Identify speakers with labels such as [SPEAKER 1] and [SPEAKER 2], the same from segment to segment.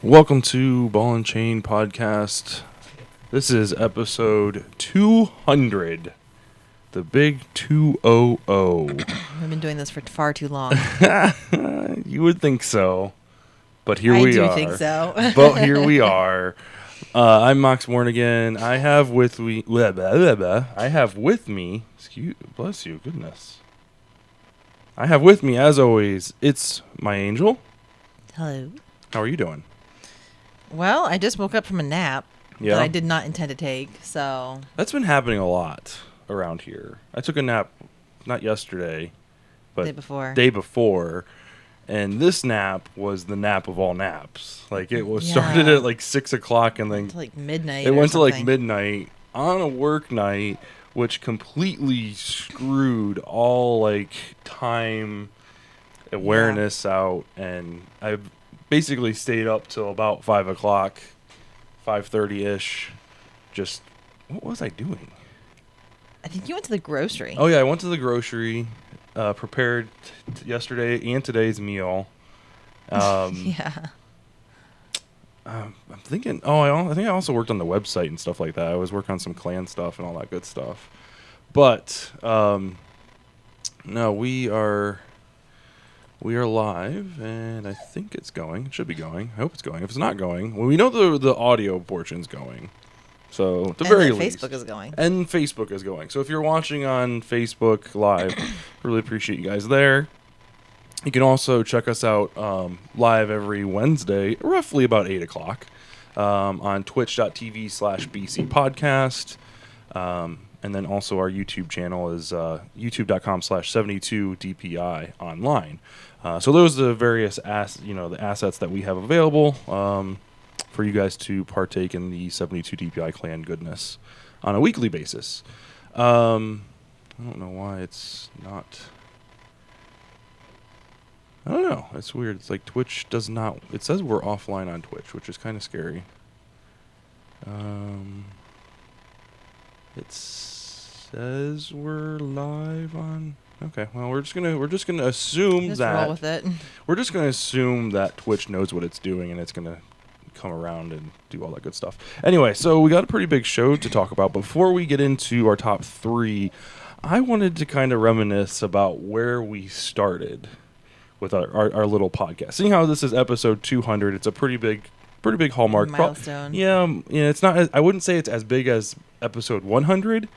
[SPEAKER 1] Welcome to Ball and Chain Podcast. This is episode 200. The big 200.
[SPEAKER 2] We've been doing this for far too long.
[SPEAKER 1] You would think so, but here we are.
[SPEAKER 2] I do think so.
[SPEAKER 1] But here we are. I'm Mox Mornigan. I have with me. I have with me. Bless you, goodness. I have with me, as always, it's my angel.
[SPEAKER 2] Hello.
[SPEAKER 1] How are you doing?
[SPEAKER 2] Well, I just woke up from a nap that I did not intend to take, so...
[SPEAKER 1] That's been happening a lot around here. I took a nap, not yesterday, but
[SPEAKER 2] day
[SPEAKER 1] before, and this nap was the nap of all naps. Like, it was started at like 6 o'clock and then...
[SPEAKER 2] to like midnight.
[SPEAKER 1] It went to like midnight on a work night, which completely screwed all like time awareness out, and I basically stayed up till about 5 o'clock, 5:30ish. Just, what was I doing?
[SPEAKER 2] I think you went to the grocery.
[SPEAKER 1] Oh yeah, I went to the grocery, prepared yesterday and today's meal.
[SPEAKER 2] Yeah.
[SPEAKER 1] I'm thinking. I think I also worked on the website and stuff like that. I was working on some clan stuff and all that good stuff. But no, we are live, and I think it's going. It should be going. I hope it's going. If it's not going, well, we know the audio portion's going. So at the very least,
[SPEAKER 2] Facebook is going.
[SPEAKER 1] And Facebook is going. So if you're watching on Facebook Live, really appreciate you guys there. You can also check us out live every Wednesday, roughly about 8 o'clock, on twitch.tv/BC Podcast. And then also our YouTube channel is youtube.com/72DPI online. So those are the various the assets that we have available for you guys to partake in the 72 DPI clan goodness on a weekly basis. I don't know why it's not... I don't know. It's weird. It's like Twitch does not... It says we're offline on Twitch, which is kind of scary. It says we're live on... Okay, well, we're just gonna assume that...
[SPEAKER 2] roll with it.
[SPEAKER 1] We're just gonna assume that Twitch knows what it's doing, and it's gonna come around and do all that good stuff. Anyway, so we got a pretty big show to talk about. Before we get into our top three, I wanted to kind of reminisce about where we started with our little podcast. Seeing how this is episode 200, it's a pretty big hallmark
[SPEAKER 2] milestone.
[SPEAKER 1] It's not. I wouldn't say it's as big as episode 100.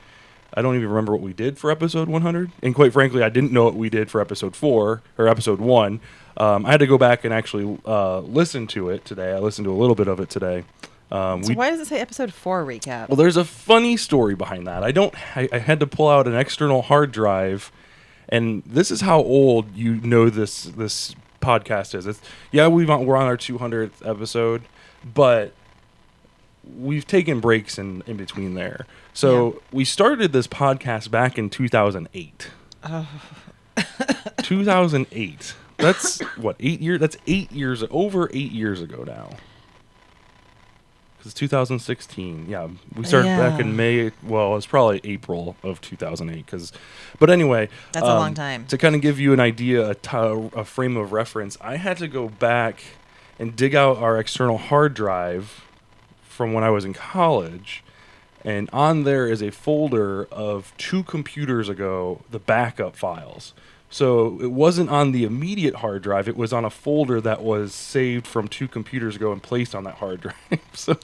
[SPEAKER 1] I don't even remember what we did for episode 100, and quite frankly, I didn't know what we did for episode 4 or episode 1. I had to go back and actually listen to it today. I listened to a little bit of it today.
[SPEAKER 2] So why does it say episode 4 recap?
[SPEAKER 1] Well, there's a funny story behind that. I had to pull out an external hard drive. And this is how old this podcast is. We're on our 200th episode, but we've taken breaks in between there. So we started this podcast back in 2008. 2008. That's what, 8 years? That's 8 years, over 8 years ago now. Because 2016, we started back in May. Well, it's probably April of 2008. But anyway,
[SPEAKER 2] that's a long time.
[SPEAKER 1] To kind of give you an idea, a frame of reference, I had to go back and dig out our external hard drive from when I was in college, and on there is a folder of 2 computers ago, the backup files. So it wasn't on the immediate hard drive. It was on a folder that was saved from 2 computers ago and placed on that hard drive. So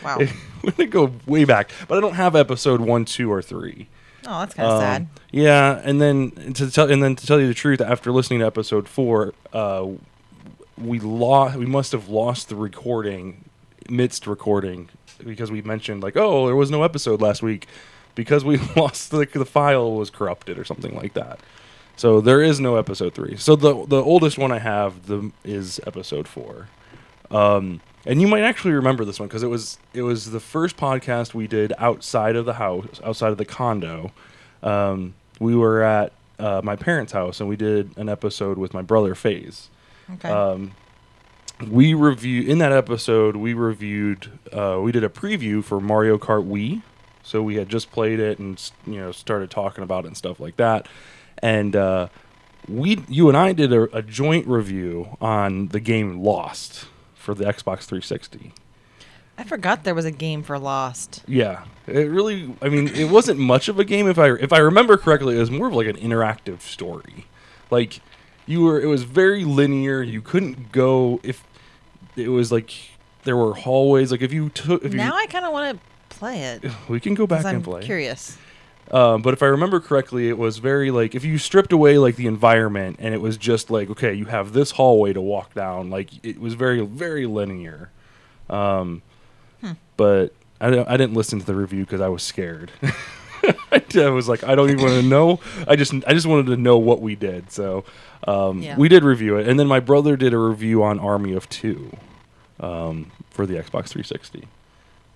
[SPEAKER 2] wow,
[SPEAKER 1] we're gonna go way back. But I don't have episode 1, 2, or 3.
[SPEAKER 2] Oh, that's kind of sad.
[SPEAKER 1] Yeah, and then to tell you the truth, after listening to episode 4, we must have lost the recording midst recording because we mentioned like, oh, there was no episode last week because we lost the file was corrupted or something like that. So there is no episode 3. So the oldest one I have is episode 4. And you might actually remember this one because it was the first podcast we did outside of the house, outside of the condo. We were at my parents' house and we did an episode with my brother FaZe.
[SPEAKER 2] Okay.
[SPEAKER 1] In that episode we did a preview for Mario Kart Wii. So we had just played it and started talking about it and stuff like that. And you and I did a joint review on the game Lost for the Xbox 360.
[SPEAKER 2] I forgot there was a game for Lost.
[SPEAKER 1] Yeah, it really. I mean, it wasn't much of a game. If I remember correctly, it was more of like an interactive story. Like it was very linear. You couldn't go if it was like there were hallways. Like if you
[SPEAKER 2] now I kind of want to play it.
[SPEAKER 1] We can go back and play.
[SPEAKER 2] I'm curious.
[SPEAKER 1] But if I remember correctly, it was very like if you stripped away like the environment and it was just like, okay, you have this hallway to walk down. Like it was very, very linear. But I didn't listen to the review because I was scared. I was like, I don't even want to know. I just wanted to know what we did. So we did review it, and then my brother did a review on Army of Two for the Xbox 360.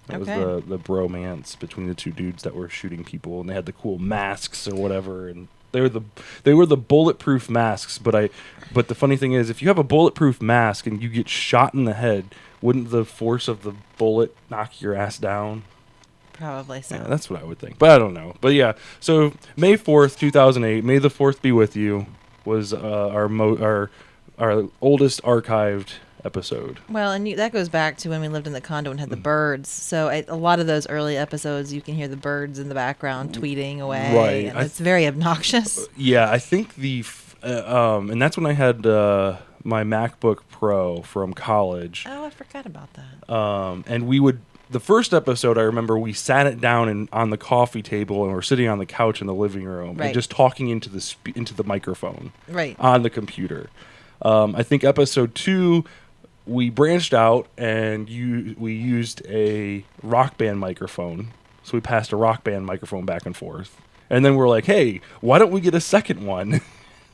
[SPEAKER 1] That was the bromance between the two dudes that were shooting people, and they had the cool masks or whatever, and they were the bulletproof masks. But the funny thing is, if you have a bulletproof mask and you get shot in the head, wouldn't the force of the bullet knock your ass down?
[SPEAKER 2] Probably so.
[SPEAKER 1] Yeah, that's what I would think, but I don't know. But yeah, so May 4th, 2008, May the 4th be with you, was our oldest archived episode.
[SPEAKER 2] Well, and that goes back to when we lived in the condo and had the birds. So a lot of those early episodes, you can hear the birds in the background tweeting away.
[SPEAKER 1] Right.
[SPEAKER 2] And it's very obnoxious.
[SPEAKER 1] Yeah, I think and that's when I had my MacBook Pro from college.
[SPEAKER 2] Oh, I forgot about that.
[SPEAKER 1] And the first episode, I remember we sat it down on the coffee table and we're sitting on the couch in the living room and just talking into the microphone on the computer. I think episode 2, we branched out and we used a Rock Band microphone. So we passed a Rock Band microphone back and forth. And then we're like, hey, why don't we get a second one?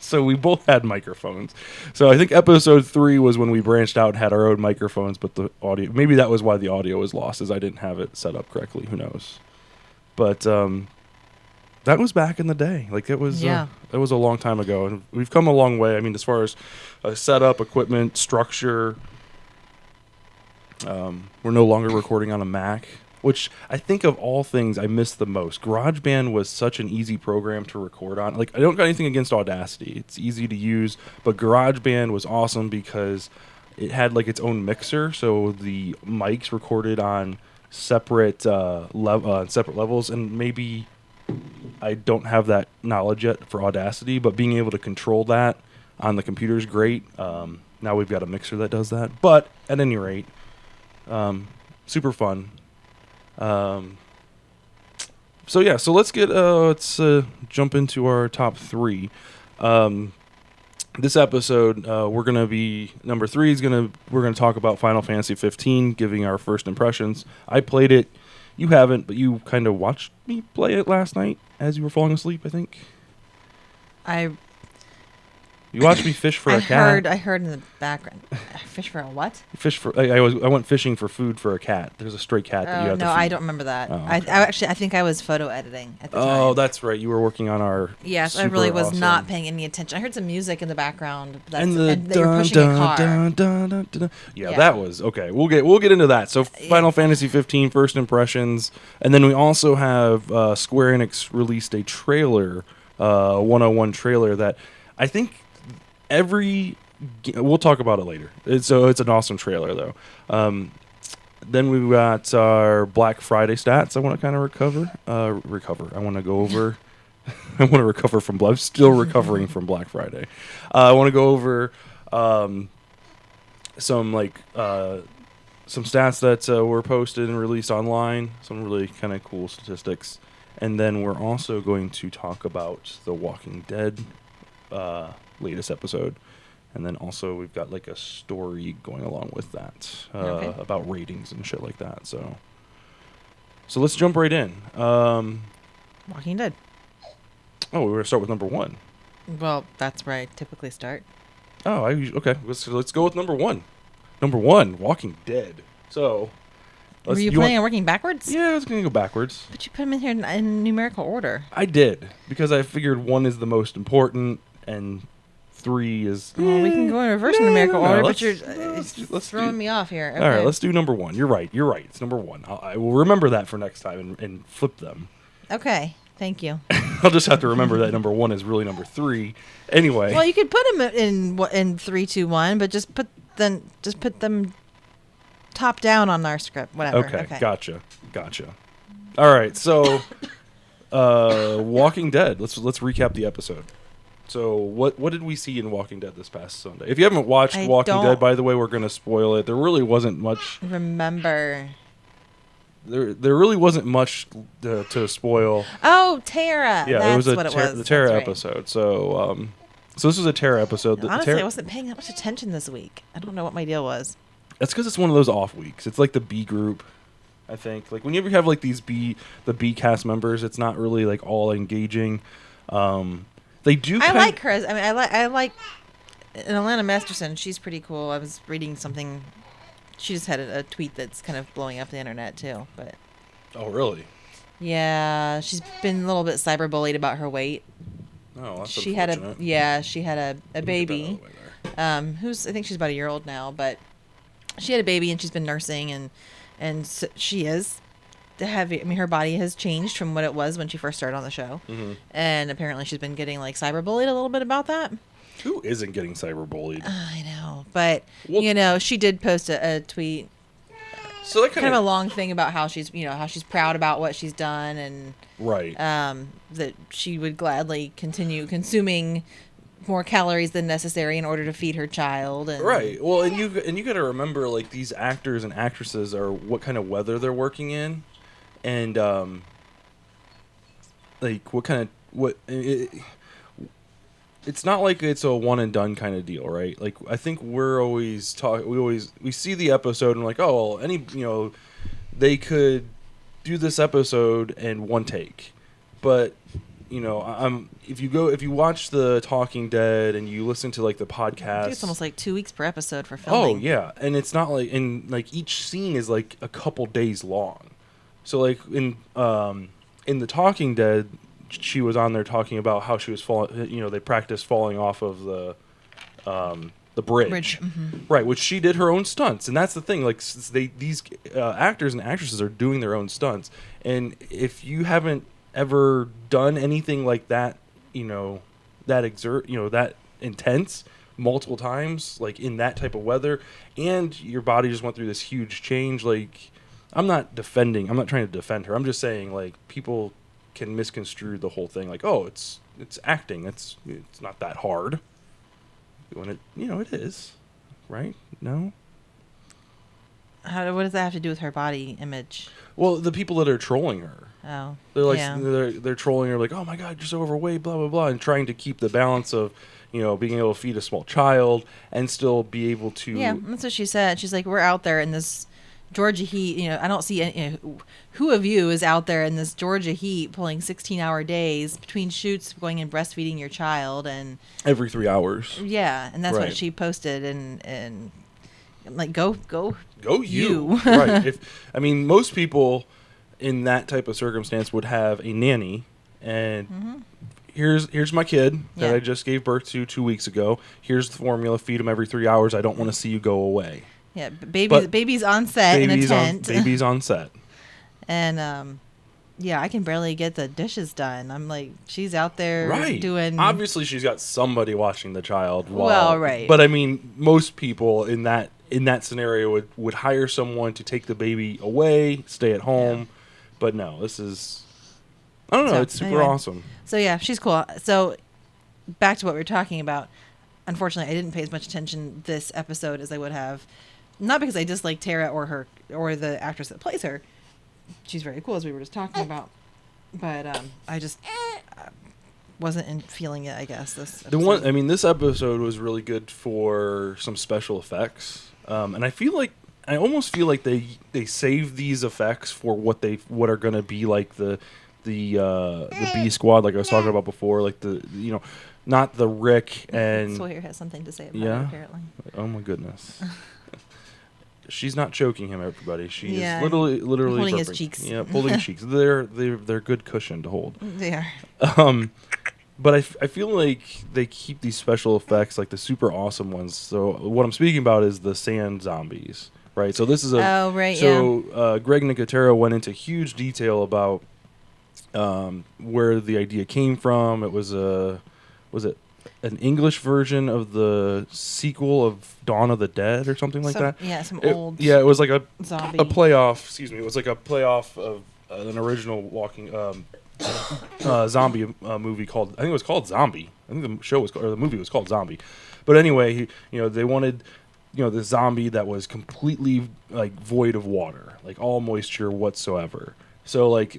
[SPEAKER 1] So we both had microphones. So I think episode 3 was when we branched out and had our own microphones, but the audio, maybe that was why the audio was lost, is I didn't have it set up correctly. Who knows? But that was back in the day. Like it was a long time ago, and we've come a long way. I mean, as far as setup, equipment, structure, we're no longer recording on a Mac, which I think of all things I miss the most. GarageBand was such an easy program to record on. Like, I don't got anything against Audacity. It's easy to use, but GarageBand was awesome because it had like its own mixer, so the mics recorded on separate levels, and maybe I don't have that knowledge yet for Audacity, but being able to control that on the computer is great. Now we've got a mixer that does that, but at any rate, super fun. So let's jump into our top 3. This episode, we're gonna be number 3 we're gonna talk about Final Fantasy 15, giving our first impressions. I played it, you haven't, but you kind of watched me play it last night as you were falling asleep, I think. You watched me fish for a cat.
[SPEAKER 2] I heard in the background. Fish for a what?
[SPEAKER 1] I went fishing for food for a cat. There's a stray cat that you have to feed.
[SPEAKER 2] I don't remember that.
[SPEAKER 1] Oh, okay.
[SPEAKER 2] I think I was photo editing at the time.
[SPEAKER 1] Oh, that's right. You were working on our.
[SPEAKER 2] Yes, I really was not paying any attention. I heard some music in the background.
[SPEAKER 1] And
[SPEAKER 2] they were pushing a car.
[SPEAKER 1] Yeah, that was okay. We'll get into that. So Final Fantasy 15 first impressions, and then we also have Square Enix released a trailer, 101 trailer that I think. We'll talk about it later. It's an awesome trailer though. Then we've got our Black Friday stats. I want to kind of recover. I want to go over. I want to recover from. I'm still recovering from Black Friday. I want to go over some stats that were posted and released online. Some really kind of cool statistics, and then we're also going to talk about The Walking Dead. Latest episode, and then also we've got like a story going along with that about ratings and shit like that. So let's jump right in.
[SPEAKER 2] Walking Dead.
[SPEAKER 1] Oh, we're gonna start with number 1.
[SPEAKER 2] Well, that's where I typically start.
[SPEAKER 1] Oh, okay. Let's go with number 1. Number 1, Walking Dead. So.
[SPEAKER 2] Were you planning on working backwards?
[SPEAKER 1] Yeah, I was gonna go backwards.
[SPEAKER 2] But you put them in here in numerical order.
[SPEAKER 1] I did because I figured 1 is the most important and 3 is.
[SPEAKER 2] Well, we can go in reverse numerical order, but you're throwing me off here. Okay.
[SPEAKER 1] All right, let's do number 1. You're right. It's number 1. I will remember that for next time and flip them.
[SPEAKER 2] Okay, thank you.
[SPEAKER 1] I'll just have to remember that number 1 is really number 3. Anyway.
[SPEAKER 2] Well, you could put them in 3, 2, 1, but just put them top down on our script. Whatever.
[SPEAKER 1] Okay. Gotcha. All right. So, Walking Dead. Let's recap the episode. So what did we see in Walking Dead this past Sunday? If you haven't watched Walking Dead, by the way, we're going to spoil it. There really wasn't much.
[SPEAKER 2] Remember.
[SPEAKER 1] There really wasn't much to spoil.
[SPEAKER 2] Oh, Tara.
[SPEAKER 1] Yeah,
[SPEAKER 2] that's
[SPEAKER 1] it was
[SPEAKER 2] the
[SPEAKER 1] Tara
[SPEAKER 2] That's
[SPEAKER 1] episode. So so this was a Tara episode.
[SPEAKER 2] Honestly, I wasn't paying that much attention this week. I don't know what my deal was.
[SPEAKER 1] That's because it's one of those off weeks. It's like the B group, I think. Like when you ever have like the B cast members, it's not really like all engaging. They do.
[SPEAKER 2] I like her. I mean, I like Alana Masterson. She's pretty cool. I was reading something. She just had a tweet that's kind of blowing up the internet too. But
[SPEAKER 1] oh, really?
[SPEAKER 2] Yeah, she's been a little bit cyberbullied about her weight.
[SPEAKER 1] Oh, that's
[SPEAKER 2] she
[SPEAKER 1] unfortunate.
[SPEAKER 2] she had a baby. Who's I think she's about a year old now, but she had a baby and she's been nursing and so she is heavy. I mean, her body has changed from what it was when she first started on the show, and apparently she's been getting like cyberbullied a little bit about that.
[SPEAKER 1] Who isn't getting cyberbullied?
[SPEAKER 2] I know, but she did post a tweet.
[SPEAKER 1] So that
[SPEAKER 2] kind of a long thing about how she's proud about what she's done and
[SPEAKER 1] right.
[SPEAKER 2] That she would gladly continue consuming more calories than necessary in order to feed her child. And
[SPEAKER 1] right. Well, and you got to remember, like, these actors and actresses are what kind of weather they're working in, and like it's not like it's a one and done kind of deal, right? Like I think we're always we see the episode and we're like, oh, well, they could do this episode in one take, but if you watch the Talking Dead and you listen to like the podcast,
[SPEAKER 2] it's almost like 2 weeks per episode for filming.
[SPEAKER 1] Oh yeah, and it's not like each scene is like a couple days long. So like in the Talking Dead, she was on there talking about how she was falling. They practiced falling off of the bridge. Right? Which she did her own stunts, and that's the thing. Like these actors and actresses are doing their own stunts, and if you haven't ever done anything like that, that intense multiple times, like in that type of weather, and your body just went through this huge change. Like, I'm not trying to defend her. I'm just saying, like, people can misconstrue the whole thing. Like, oh, it's acting. It's not that hard. When it is, right? No.
[SPEAKER 2] What does that have to do with her body image?
[SPEAKER 1] Well, the people that are trolling her.
[SPEAKER 2] Oh,
[SPEAKER 1] they're like they're trolling her, like, oh my God, you're so overweight, blah blah blah, and trying to keep the balance of, being able to feed a small child and still be able to.
[SPEAKER 2] Yeah, that's what she said. She's like, we're out there in this Georgia heat. I don't see any. Who of you is out there in this Georgia heat, pulling 16-hour days between shoots, going and breastfeeding your child, and
[SPEAKER 1] every 3 hours.
[SPEAKER 2] Yeah, and that's what she posted, and I'm like, go you.
[SPEAKER 1] Right. Most people in that type of circumstance would have a nanny, and here's my kid that I just gave birth to 2 weeks ago. Here's the formula. Feed him every 3 hours. I don't want to see you go away.
[SPEAKER 2] Yeah, baby's on set in a tent.
[SPEAKER 1] Baby's on set.
[SPEAKER 2] And I can barely get the dishes done. I'm like, she's out there doing.
[SPEAKER 1] Obviously, she's got somebody watching the child.
[SPEAKER 2] Right.
[SPEAKER 1] But most people in that scenario would hire someone to take the baby away, stay at home. Yeah. But no, this is, I don't know, it's super awesome.
[SPEAKER 2] So yeah, she's cool. So back to what we were talking about. Unfortunately, I didn't pay as much attention this episode as I would have. Not because I dislike Tara or the actress that plays her. She's very cool, as we were just talking about. But I just wasn't feeling it, I guess. This
[SPEAKER 1] episode was really good for some special effects. And I almost feel like they save these effects for what are going to be like the B squad, like I was talking about before, like not the Rick and
[SPEAKER 2] Sawyer has something to say about it, apparently.
[SPEAKER 1] Oh my goodness. She's not choking him, everybody. She is literally
[SPEAKER 2] holding
[SPEAKER 1] his
[SPEAKER 2] cheeks.
[SPEAKER 1] Yeah, holding his cheeks. They're good cushion to hold.
[SPEAKER 2] They are.
[SPEAKER 1] But I feel like they keep these special effects, like the super awesome ones. So what I'm speaking about is the sand zombies, right? So this is Greg Nicotero went into huge detail about where the idea came from. It was an English version of the sequel of Dawn of the Dead or something like that.
[SPEAKER 2] Yeah, some
[SPEAKER 1] It
[SPEAKER 2] old.
[SPEAKER 1] Yeah, it was like a
[SPEAKER 2] zombie.
[SPEAKER 1] playoff. Excuse me. It was like a playoff of an original zombie movie called. I think it was called Zombie. I think the show was or the movie was called Zombie. But anyway, they wanted the zombie that was completely like void of water, like all moisture whatsoever. So like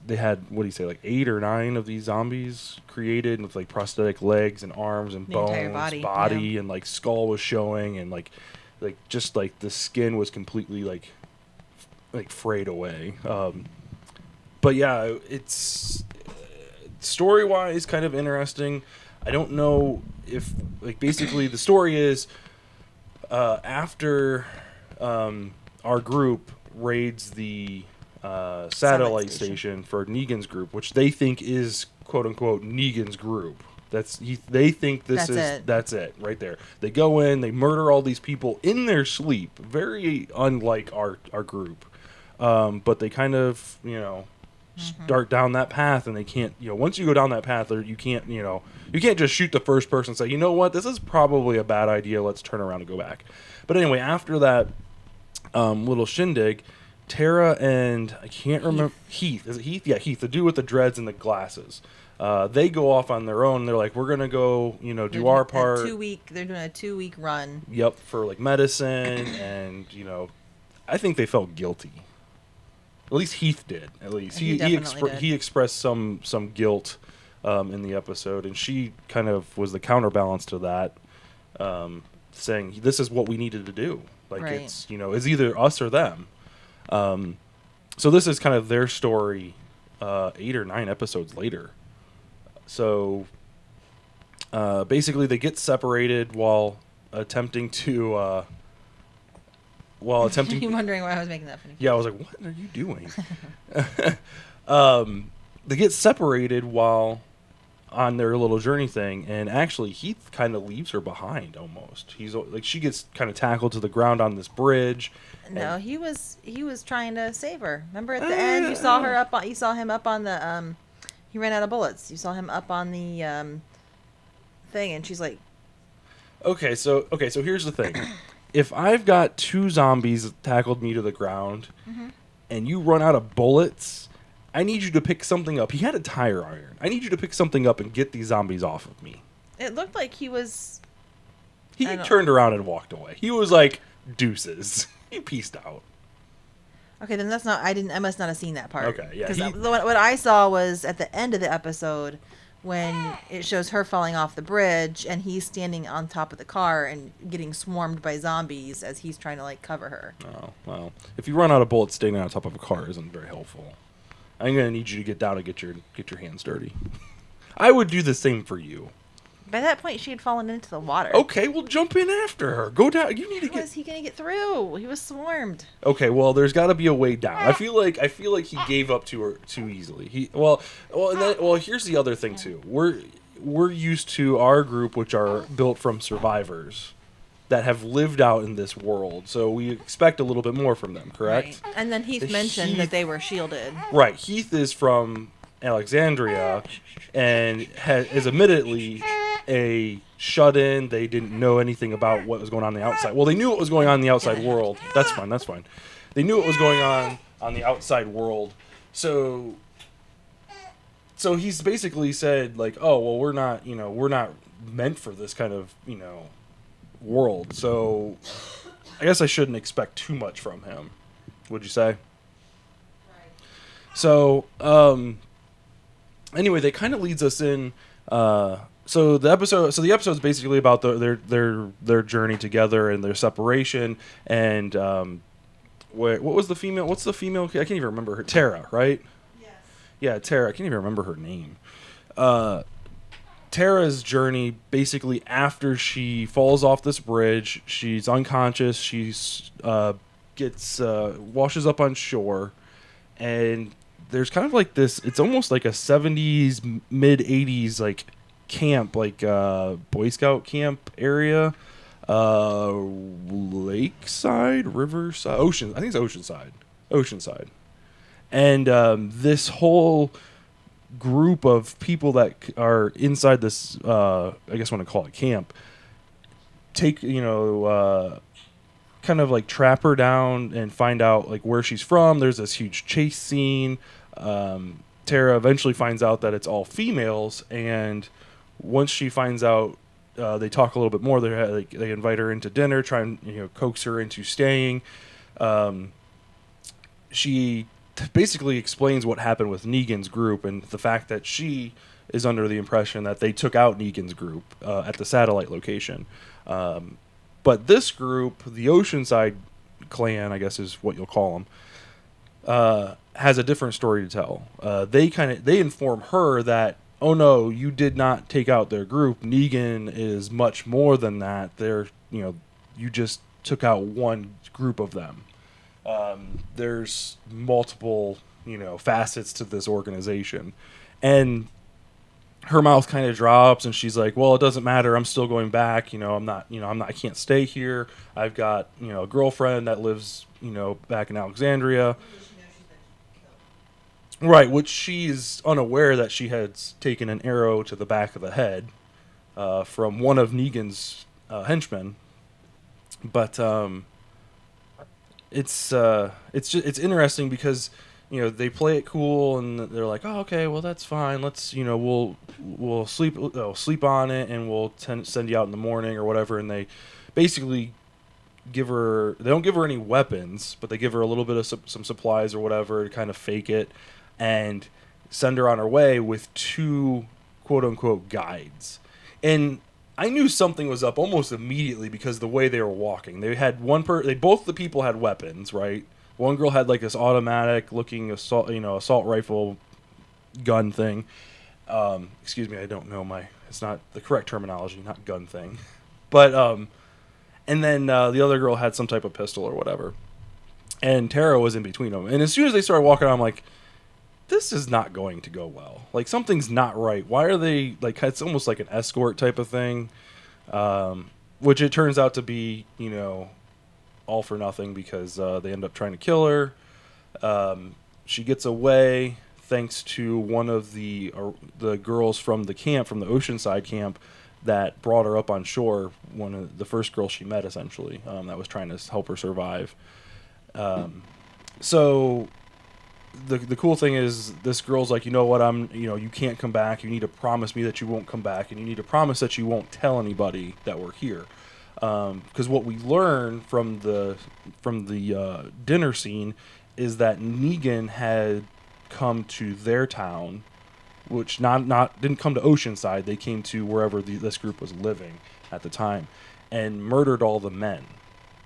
[SPEAKER 1] they had, what do you say, like 8 or 9 of these zombies created with like prosthetic legs and arms and
[SPEAKER 2] The
[SPEAKER 1] bones,
[SPEAKER 2] entire body,
[SPEAKER 1] and like skull was showing, and like just like the skin was completely like frayed away. But yeah, it's story wise kind of interesting. I don't know if like basically the story is after our group raids the satellite station for Negan's group, which they think is quote unquote Negan's group. They think that's it right there. They go in, they murder all these people in their sleep, very unlike our group. But they kind of start down that path, and they can't once you go down that path, you can't just shoot the first person and say, you know what, this is probably a bad idea, let's turn around and go back. But anyway, after that little shindig, Tara and I can't remember Heath. Is it Heath? Yeah, Heath, the dude with the dreads and the glasses. They go off on their own. They're like, we're gonna go, do our part.
[SPEAKER 2] They're doing a 2-week run.
[SPEAKER 1] Yep, for like medicine, and I think they felt guilty. At least Heath did. At least he expressed some guilt in the episode, and she kind of was the counterbalance to that, saying this is what we needed to do. Like
[SPEAKER 2] right.
[SPEAKER 1] It's it's either us or them. So this is kind of their story 8 or 9 episodes later. So basically they get separated while attempting to
[SPEAKER 2] You're wondering why I was making that funny.
[SPEAKER 1] Yeah, I was like, what are you doing? They get separated while on their little journey thing, and actually Heath kind of leaves her behind almost. He's like, she gets kind of tackled to the ground on this bridge.
[SPEAKER 2] No, he was trying to save her. Remember at the end you saw him up on the he ran out of bullets. You saw him up on the thing, and she's like,
[SPEAKER 1] Okay, so here's the thing. If I've got 2 zombies tackled me to the ground, and you run out of bullets, I need you to pick something up. He had a tire iron. I need you to pick something up and get these zombies off of me.
[SPEAKER 2] It looked like he was.
[SPEAKER 1] He turned around and walked away. He was like, deuces. He peaced out.
[SPEAKER 2] Okay, then that's not. I must not have seen that part.
[SPEAKER 1] Okay, yeah.
[SPEAKER 2] Because what I saw was at the end of the episode when it shows her falling off the bridge and he's standing on top of the car and getting swarmed by zombies as he's trying to like cover her.
[SPEAKER 1] Oh, well. If you run out of bullets, standing on top of a car isn't very helpful. I'm gonna need you to get down and get your hands dirty. I would do the same for you.
[SPEAKER 2] By that point, she had fallen into the water.
[SPEAKER 1] Okay, well, jump in after her. Go down. You need to
[SPEAKER 2] How was he gonna get through? He was swarmed.
[SPEAKER 1] Okay, well, there's got to be a way down. I feel like he gave up to her too easily. Here's the other thing too. We're used to our group, which are built from survivors that have lived out in this world, so we expect a little bit more from them. Correct?
[SPEAKER 2] Right. And then Heath mentioned that they were shielded.
[SPEAKER 1] Right. Heath is from Alexandria, and is admittedly a shut-in. They didn't know anything about what was going on the outside. Well, they knew what was going on in the outside world. That's fine. They knew what was going on the outside world. So he's basically said like, oh, well, we're not meant for this kind of, world. So I guess I shouldn't expect too much from him. Would you say? Right. So, anyway, that kind of leads us in. So the episode's basically about their journey together and their separation. And what was the female? What's the female? I can't even remember her. Tara, right? Yes. Yeah, Tara. I can't even remember her name. Tara's journey, basically, after she falls off this bridge, she's unconscious. She's washes up on shore, and there's kind of like this. It's almost like a 70s, mid 80s like camp, like Boy Scout camp area, lakeside, riverside, ocean. I think it's Oceanside, and group of people that are inside this, I guess I want to call it camp, take, kind of like trap her down and find out like where she's from. There's this huge chase scene. Tara eventually finds out that it's all females, and once she finds out, they talk a little bit more. They invite her into dinner, try and coax her into staying. She basically explains what happened with Negan's group and the fact that she is under the impression that they took out Negan's group at the satellite location. But this group, the Oceanside clan, I guess is what you'll call them, has a different story to tell. They inform her that, oh no, you did not take out their group. Negan is much more than that. You just took out one group of them. There's multiple, facets to this organization, and her mouth kind of drops, and she's like, well, it doesn't matter. I'm still going back. I can't stay here. I've got, a girlfriend that lives, back in Alexandria. Right, which she's unaware that she had taken an arrow to the back of the head from one of Negan's henchmen. But it's interesting because they play it cool and they're like, oh, okay, well that's fine. Let's we'll sleep on it and we'll send you out in the morning or whatever. And they basically they don't give her any weapons, but they give her a little bit of some supplies or whatever to kind of fake it and send her on her way with 2 quote unquote guides. And I knew something was up almost immediately because the way they were walking. They had both the people had weapons, right? One girl had like this automatic looking assault rifle gun thing. Excuse me, I don't know it's not the correct terminology, not gun thing. But and then the other girl had some type of pistol or whatever. And Tara was in between them. And as soon as they started walking, I'm like, this is not going to go well. Like, something's not right. Why are they, like, it's almost like an escort type of thing, which it turns out to be, all for nothing because they end up trying to kill her. She gets away thanks to one of the girls from the camp, from the Oceanside camp, that brought her up on shore, one of the first girls she met, essentially, that was trying to help her survive. So the cool thing is this girl's like, you know what, you can't come back. You need to promise me that you won't come back, and you need to promise that you won't tell anybody that we're here. Because what we learn from the dinner scene is that Negan had come to their town, which didn't come to Oceanside. They came to wherever this group was living at the time, and murdered all the men.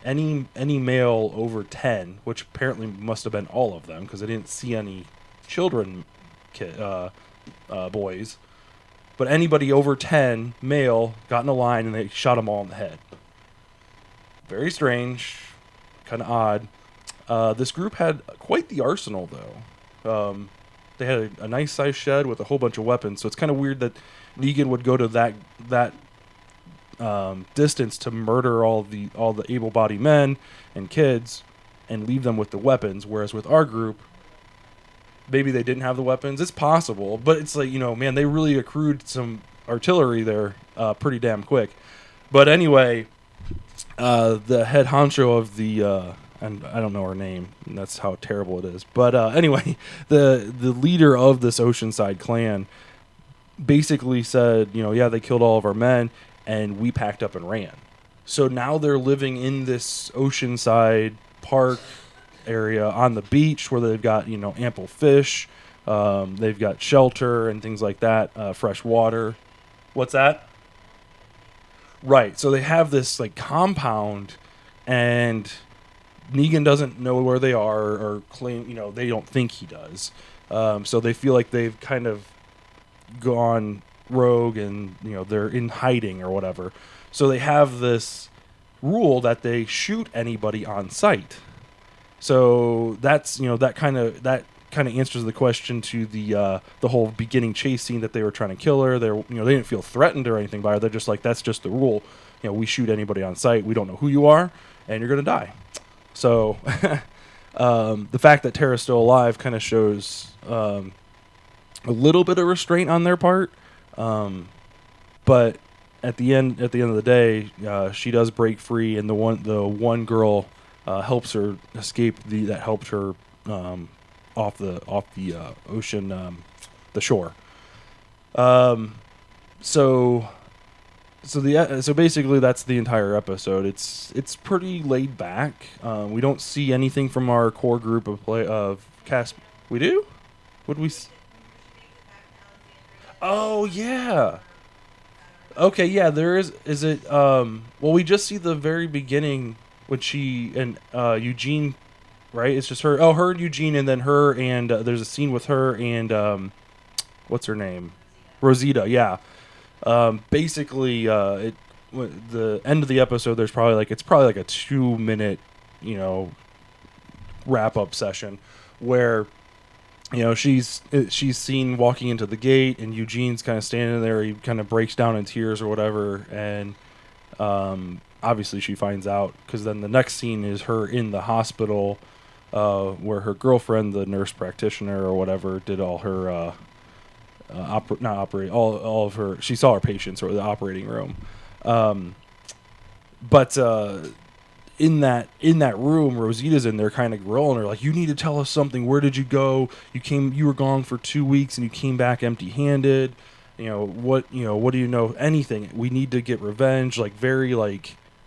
[SPEAKER 1] Any male over 10, which apparently must have been all of them, because I didn't see any children, boys. But anybody over 10, male, got in a line and they shot them all in the head. Very strange, kind of odd. This group had quite the arsenal, though. They had a nice sized shed with a whole bunch of weapons, so it's kind of weird that Negan would go to that distance to murder all the able-bodied men and kids and leave them with the weapons, whereas with our group, maybe they didn't have the weapons. It's possible, but it's like, man, they really accrued some artillery there pretty damn quick. But anyway, the head honcho of the and I don't know her name, and that's how terrible it is, but anyway, the leader of this Oceanside clan basically said, yeah, they killed all of our men and we packed up and ran. So now they're living in this Oceanside park area on the beach where they've got, ample fish. They've got shelter and things like that, fresh water. What's that? Right. So they have this like compound, and Negan doesn't know where they are or claim, they don't think he does. So they feel like they've kind of gone rogue and, they're in hiding or whatever. So they have this rule that they shoot anybody on sight. So that's, that kind of answers the question to the whole beginning chase scene that they were trying to kill her. They didn't feel threatened or anything by her. They're just like, that's just the rule. We shoot anybody on sight. We don't know who you are, and you're going to die. So the fact that Tara's still alive kind of shows a little bit of restraint on their part, but at the end of the day, she does break free, and the one girl helps her escape. That helped her off the ocean, the shore. So so basically that's the entire episode. It's pretty laid back. We don't see anything from our core group of cast. We do? Would we? Oh yeah. Okay, yeah. There is. Is it? Well, we just see the very beginning when she and Eugene. Right. It's just her. Oh, her and Eugene, and then her and there's a scene with her and what's her name? Rosita. Yeah. Basically, the end of the episode. There's probably it's probably like a 2 minute, wrap up session where she's seen walking into the gate, and Eugene's kind of standing there. He kind of breaks down in tears or whatever, and obviously she finds out, because then the next scene is her in the hospital, where her girlfriend, the nurse practitioner or whatever, did all her not operate all of her. She saw her patients or the operating room, but in that room, Rosita's in there kind of grilling her, like, you need to tell us something. Where did you go? You were gone for 2 weeks and you came back empty handed. What do you know? Anything. We need to get revenge. Like, very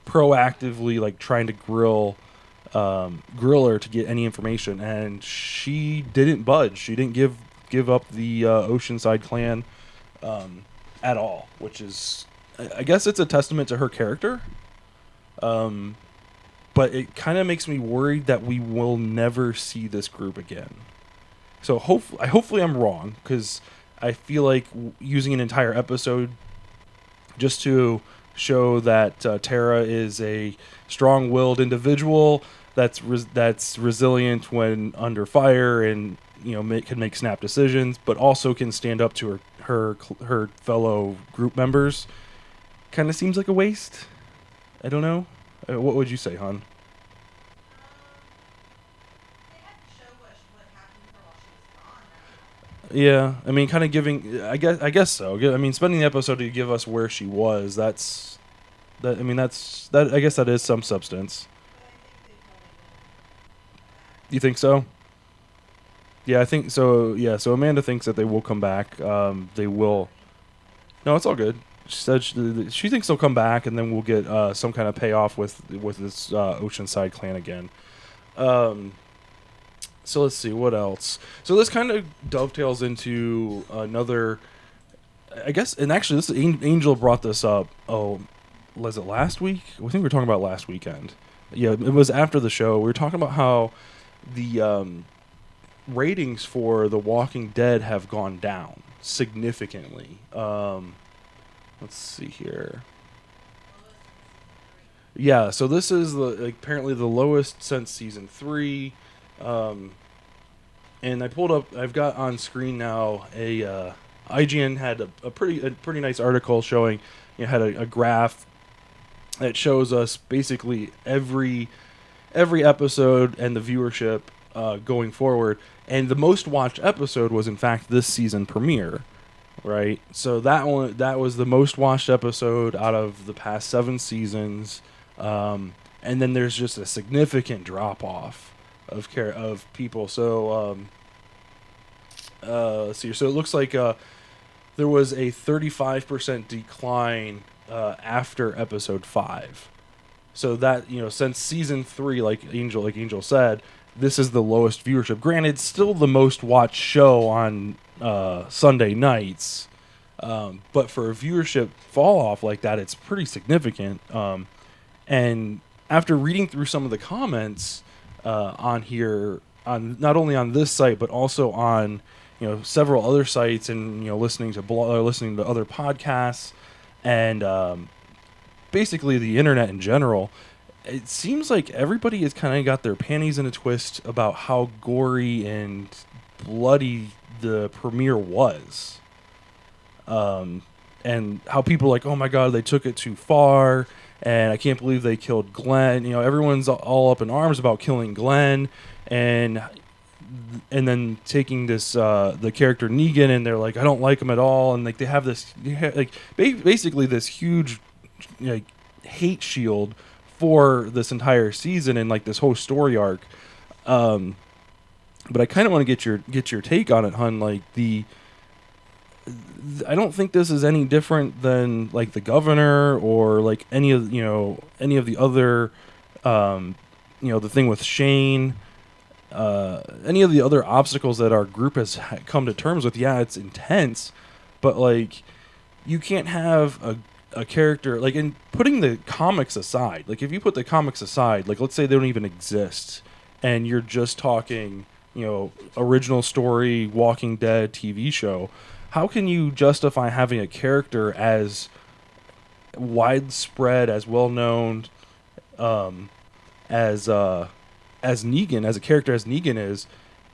[SPEAKER 1] proactively, trying to grill her to get any information. And she didn't budge. She didn't give up the Oceanside clan at all, which is, I guess it's a testament to her character. But it kind of makes me worried that we will never see this group again. So hopefully I'm wrong, because I feel like using an entire episode just to show that Tara is a strong-willed individual that's resilient when under fire, and can make snap decisions, but also can stand up to her fellow group members, kind of seems like a waste. I don't know. What would you say, hon? Yeah, I mean, kind of giving. I guess so. I mean, spending the episode to give us where she was. That's that. I mean, that. I guess that is some substance. You think so? Yeah, I think so. Yeah, so Amanda thinks that they will come back. They will. No, it's all good. She said she thinks they'll come back, and then we'll get some kind of payoff with this Oceanside clan again. So let's see, what else? So this kind of dovetails into another, I guess, and actually this Angel brought this up. Oh, was it last week? I think we were talking about last weekend. Yeah, it was after the show. We were talking about how the ratings for The Walking Dead have gone down significantly. Let's see here. Yeah, so this is apparently the lowest since season 3. And I've got on screen now IGN had a pretty nice article showing, had a graph that shows us basically every episode and the viewership going forward. And the most watched episode was in fact this season premiere, right? So that was the most watched episode out of the past 7 seasons. And then there's just a significant drop off of people. So let's see. So it looks like there was a 35% decline after episode 5. So that, since season 3, like Angel said, this is the lowest viewership. Granted, still the most watched show on Sunday nights, but for a viewership fall off like that, it's pretty significant. And after reading through some of the comments on here, on not only on this site but also on several other sites, and listening to other podcasts, and basically the internet in general, it seems like everybody has kind of got their panties in a twist about how gory and bloody the premiere was, and how people are like, oh my god, they took it too far. And I can't believe they killed Glenn. Everyone's all up in arms about killing Glenn. And and then taking this the character Negan, and they're like, I don't like him at all, and like they have this basically this huge like hate shield for this entire season and like this whole story arc. But I kind of want to get your take on it, hun. Like I don't think this is any different than like the governor or like any of the other the thing with Shane, any of the other obstacles that our group has come to terms with. Yeah, it's intense, but like you can't have a character like, in putting the comics aside, like if you put the comics aside, like let's say they don't even exist and you're just talking original story Walking Dead TV show, how can you justify having a character as widespread, as well known as Negan, as a character as Negan is,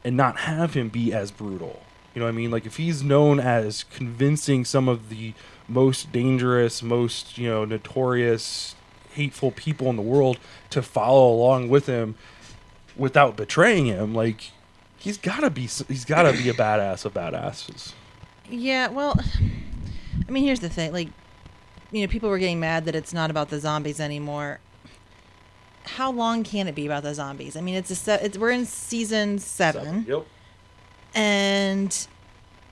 [SPEAKER 1] and not have him be as brutal? You know what I mean? Like if he's known as convincing some of the most dangerous, most notorious, hateful people in the world to follow along with him without betraying him, like he's gotta be a badass of badasses.
[SPEAKER 2] Yeah, well, I mean, here's the thing. Like, people were getting mad that it's not about the zombies anymore. How long can it be about the zombies? I mean, we're in season 7.
[SPEAKER 1] Yep. And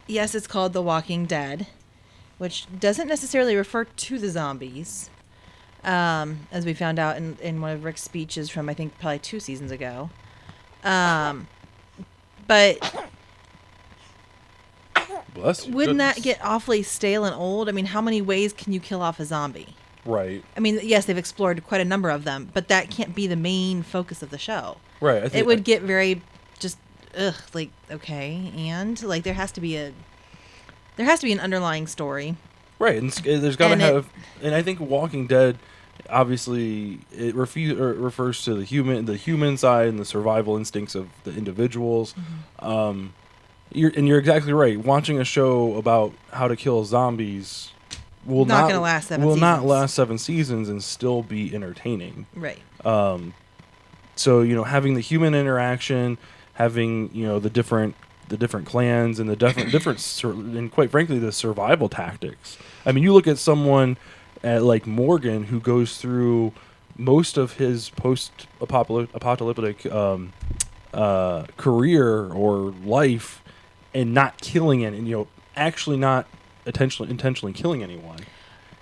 [SPEAKER 2] yes, it's called The Walking Dead, which doesn't necessarily refer to the zombies, as we found out in one of Rick's speeches from, I think, probably 2 seasons ago. But wouldn't that get awfully stale and old? I mean, how many ways can you kill off a zombie?
[SPEAKER 1] Right.
[SPEAKER 2] I mean, yes, they've explored quite a number of them, but that can't be the main focus of the show.
[SPEAKER 1] Right.
[SPEAKER 2] It would get very just like, okay, and like there has to be an underlying story.
[SPEAKER 1] Right, and there's got to have, and I think Walking Dead, obviously, it refers to the human side and the survival instincts of the individuals. Mm-hmm. You're exactly right. Watching a show about how to kill zombies will not
[SPEAKER 2] last
[SPEAKER 1] 7 seasons and still be entertaining.
[SPEAKER 2] Right.
[SPEAKER 1] So having the human interaction, having the different clans and the different and quite frankly the survival tactics. I mean, you look at someone like Morgan, who goes through most of his post-apocalyptic career or life and not killing and actually not intentionally killing anyone.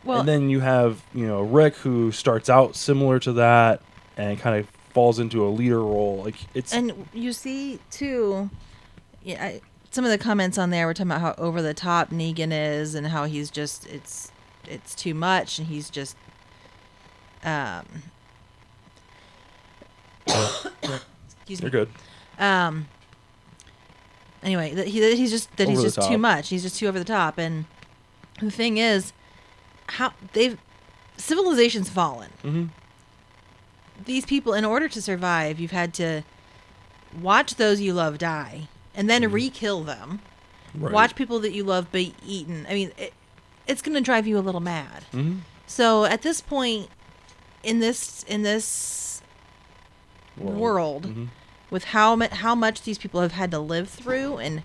[SPEAKER 1] Well, and then you have Rick, who starts out similar to that and kind of falls into a leader role. Like
[SPEAKER 2] and you see too. Yeah, some of the comments on there were talking about how over the top Negan is and how he's just it's too much and he's just excuse me.
[SPEAKER 1] You're good.
[SPEAKER 2] Anyway, he's just too much. He's just too over the top. And the thing is, civilization's fallen.
[SPEAKER 1] Mm-hmm.
[SPEAKER 2] These people, in order to survive, you've had to watch those you love die. And then re-kill them. Right. Watch people that you love be eaten. I mean, it's going to drive you a little mad.
[SPEAKER 1] Mm-hmm.
[SPEAKER 2] So at this point, in this world mm-hmm. with how much these people have had to live through, and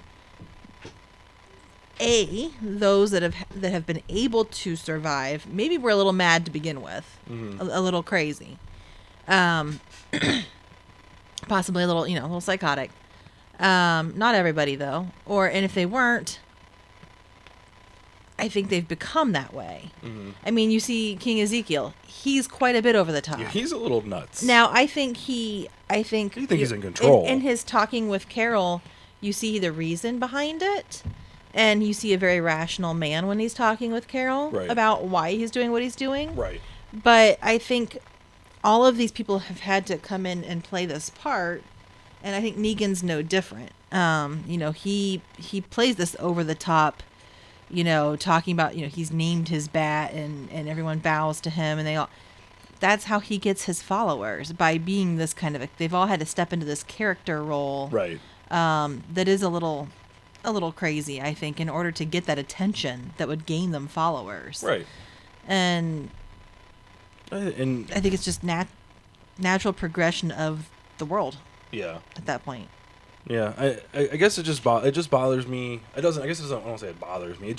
[SPEAKER 2] those that have been able to survive, maybe we're a little mad to begin with, mm-hmm. a little crazy, possibly a little psychotic. Not everybody though, and if they weren't, I think they've become that way. Mm-hmm. I mean, you see King Ezekiel; he's quite a bit over the top.
[SPEAKER 1] Yeah, he's a little nuts.
[SPEAKER 2] Now, I think
[SPEAKER 1] you think he's in control.
[SPEAKER 2] In his talking with Carol, you see the reason behind it, and you see a very rational man when he's talking with Carol about why he's doing what he's doing.
[SPEAKER 1] Right.
[SPEAKER 2] But I think all of these people have had to come in and play this part. And I think Negan's no different. He plays this over the top, talking about, he's named his bat and everyone bows to him and that's how he gets his followers, by being this kind of they've all had to step into this character role.
[SPEAKER 1] Right.
[SPEAKER 2] That is a little crazy, I think, in order to get that attention that would gain them followers.
[SPEAKER 1] Right.
[SPEAKER 2] And I think it's just natural progression of the world.
[SPEAKER 1] Yeah.
[SPEAKER 2] At that point.
[SPEAKER 1] Yeah, I guess it just bothers me. It doesn't. I guess it doesn't. I don't say it bothers me.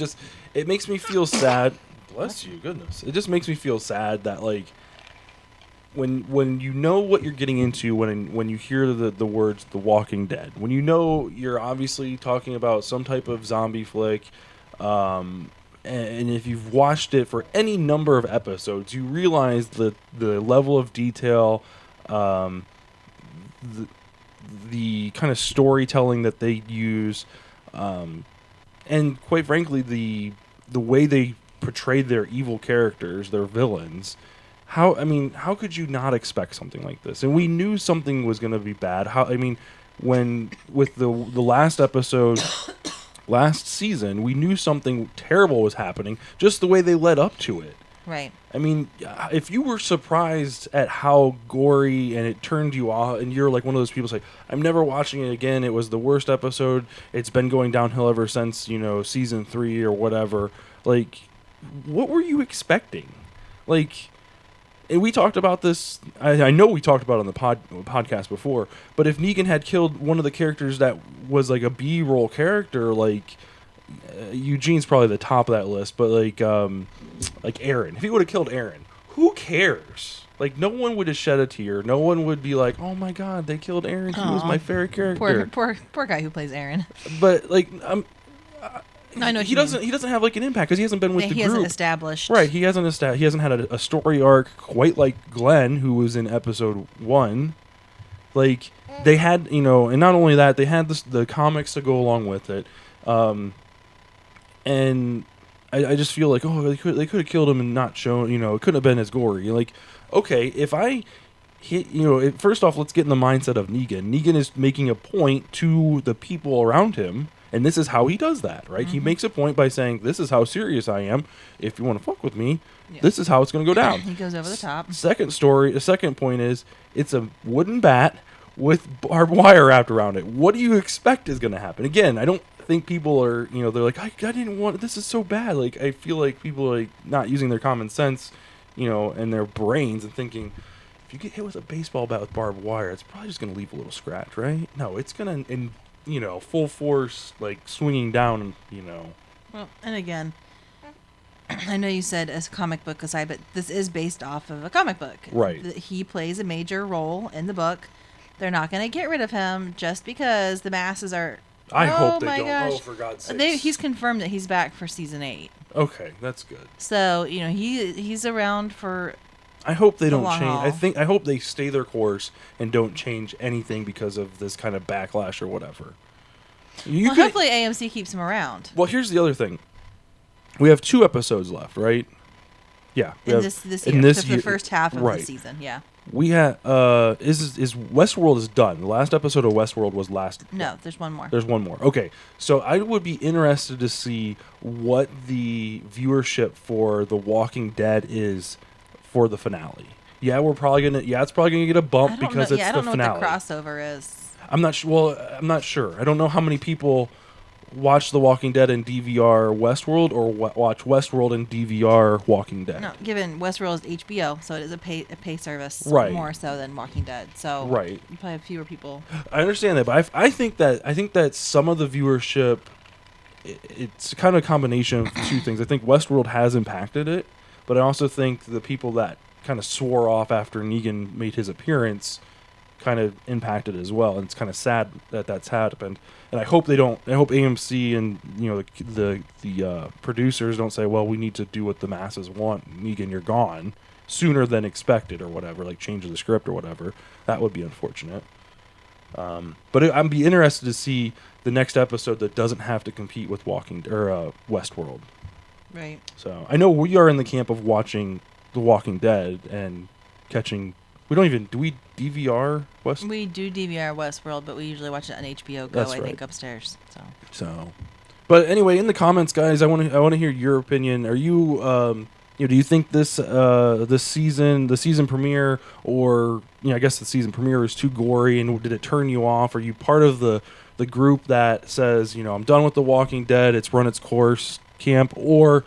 [SPEAKER 1] It makes me feel sad. Bless you, goodness. It just makes me feel sad that like when you know what you're getting into when you hear the words The Walking Dead, when you know you're obviously talking about some type of zombie flick, and if you've watched it for any number of episodes, you realize the level of detail, the the kind of storytelling that they use, and quite frankly, the way they portrayed their evil characters, their villains. How could you not expect something like this? And we knew something was going to be bad. When with the last episode, last season, we knew something terrible was happening. Just the way they led up to it.
[SPEAKER 2] Right.
[SPEAKER 1] I mean, if you were surprised at how gory and it turned you off, and you're like one of those people say, "I'm never watching it again. It was the worst episode. It's been going downhill ever since season 3 or whatever." Like, what were you expecting? Like, and we talked about this. I know we talked about it on the podcast before. But if Negan had killed one of the characters that was like a B-roll character, like Eugene's probably the top of that list, but like Aaron. If he would have killed Aaron, who cares? Like, no one would have shed a tear. No one would be like, "Oh my God, they killed Aaron. He was my favorite character."
[SPEAKER 2] Poor guy who plays Aaron.
[SPEAKER 1] But like,
[SPEAKER 2] I know
[SPEAKER 1] he doesn't have like an impact because he hasn't been with the
[SPEAKER 2] he
[SPEAKER 1] group.
[SPEAKER 2] hasn't established.
[SPEAKER 1] Right, he hasn't had a story arc quite like Glenn, who was in episode 1. Like, they had, and not only that, they had the comics to go along with it. And I just feel like, they could have killed him and not shown, it couldn't have been as gory. Like, okay, if I hit, first off, let's get in the mindset of Negan. Negan is making a point to the people around him, and this is how he does that, right?
[SPEAKER 2] Mm-hmm.
[SPEAKER 1] He makes a point by saying, "This is how serious I am. If you want to fuck with me,
[SPEAKER 2] Yeah.
[SPEAKER 1] this is how it's going to go down."
[SPEAKER 2] He goes over the top.
[SPEAKER 1] The second point is, it's a wooden bat with barbed wire wrapped around it. What do you expect is going to happen? Again, I don't think people are, they're like, I didn't want, this is so bad. Like, I feel like people are like not using their common sense, and their brains and thinking, if you get hit with a baseball bat with barbed wire, it's probably just going to leave a little scratch, right? No, it's going to, full force, like, swinging down,
[SPEAKER 2] Well, and again, I know you said as comic book aside, but this is based off of a comic book.
[SPEAKER 1] Right.
[SPEAKER 2] He plays a major role in the book. They're not going to get rid of him just because the masses are.
[SPEAKER 1] I hope they
[SPEAKER 2] my
[SPEAKER 1] don't.
[SPEAKER 2] gosh.
[SPEAKER 1] Oh, for God's sake.
[SPEAKER 2] He's confirmed that he's back for season 8.
[SPEAKER 1] Okay, that's good.
[SPEAKER 2] So he's around for.
[SPEAKER 1] I hope they
[SPEAKER 2] The
[SPEAKER 1] don't
[SPEAKER 2] long
[SPEAKER 1] change.
[SPEAKER 2] haul.
[SPEAKER 1] I hope they stay their course and don't change anything because of this kind of backlash or whatever.
[SPEAKER 2] Hopefully AMC keeps him around.
[SPEAKER 1] Well, here's the other thing. We have 2 episodes left, right? Yeah.
[SPEAKER 2] This year, for the first half of the season, yeah.
[SPEAKER 1] We have is Westworld is done. The last episode of Westworld was last.
[SPEAKER 2] No, there's one more.
[SPEAKER 1] There's one more. Okay, so I would be interested to see what the viewership for The Walking Dead is for the finale. Yeah, it's probably gonna get a bump because it's the finale.
[SPEAKER 2] I don't know what the crossover is.
[SPEAKER 1] I'm not sure. Well, I'm not sure. I don't know how many people watch The Walking Dead and DVR Westworld, or watch Westworld and DVR Walking Dead.
[SPEAKER 2] No, given Westworld is HBO, so it is a pay service,
[SPEAKER 1] Right.
[SPEAKER 2] more so than Walking Dead. So
[SPEAKER 1] Right.
[SPEAKER 2] you probably have fewer people.
[SPEAKER 1] I understand that, but I think that some of the viewership, it's kind of a combination of 2 things. I think Westworld has impacted it, but I also think the people that kind of swore off after Negan made his appearance kind of impacted as well, and it's kind of sad that that's happened. And I hope they don't. I hope AMC and the producers don't say, "Well, we need to do what the masses want. Negan, you're gone sooner than expected," or whatever, like change the script or whatever. That would be unfortunate. But I'd be interested to see the next episode that doesn't have to compete with Westworld.
[SPEAKER 2] Right.
[SPEAKER 1] So I know we are in the camp of watching The Walking Dead and catching. Do we DVR West?
[SPEAKER 2] We do DVR Westworld, but we usually watch it on HBO Go.
[SPEAKER 1] That's
[SPEAKER 2] I
[SPEAKER 1] right.
[SPEAKER 2] think upstairs.
[SPEAKER 1] So, but anyway, in the comments, guys, I want to hear your opinion. Are you, do you think this the season premiere, or I guess the season premiere is too gory, and did it turn you off? Are you part of the group that says, I'm done with The Walking Dead, it's run its course camp, or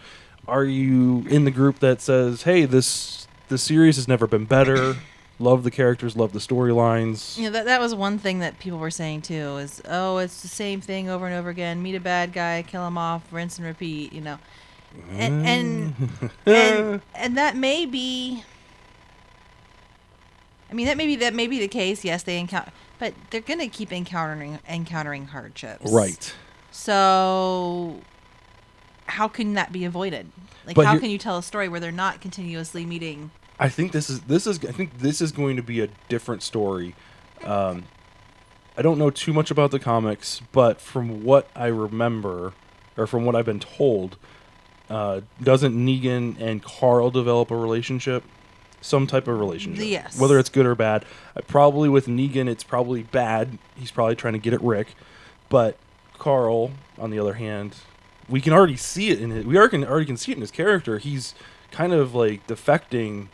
[SPEAKER 1] are you in the group that says, hey, the series has never been better? Love the characters, love the storylines.
[SPEAKER 2] You know, that was one thing that people were saying too, is, oh, it's the same thing over and over again. Meet a bad guy, kill him off, rinse and repeat, you know. And that may be, I mean, that may be the case. Yes, they encounter, but they're going to keep encountering hardships.
[SPEAKER 1] Right.
[SPEAKER 2] So how can that be avoided? Like,
[SPEAKER 1] But
[SPEAKER 2] how can you tell a story where they're not continuously meeting?
[SPEAKER 1] I think this is going to be a different story. I don't know too much about the comics, but from what I remember, or from what I've been told, doesn't Negan and Carl develop a relationship? Some type of relationship.
[SPEAKER 2] Yes.
[SPEAKER 1] Whether it's good or bad. Probably with Negan, it's probably bad. He's probably trying to get at Rick. But Carl, on the other hand, we can already see it in his, already can see it in his character. He's kind of like defecting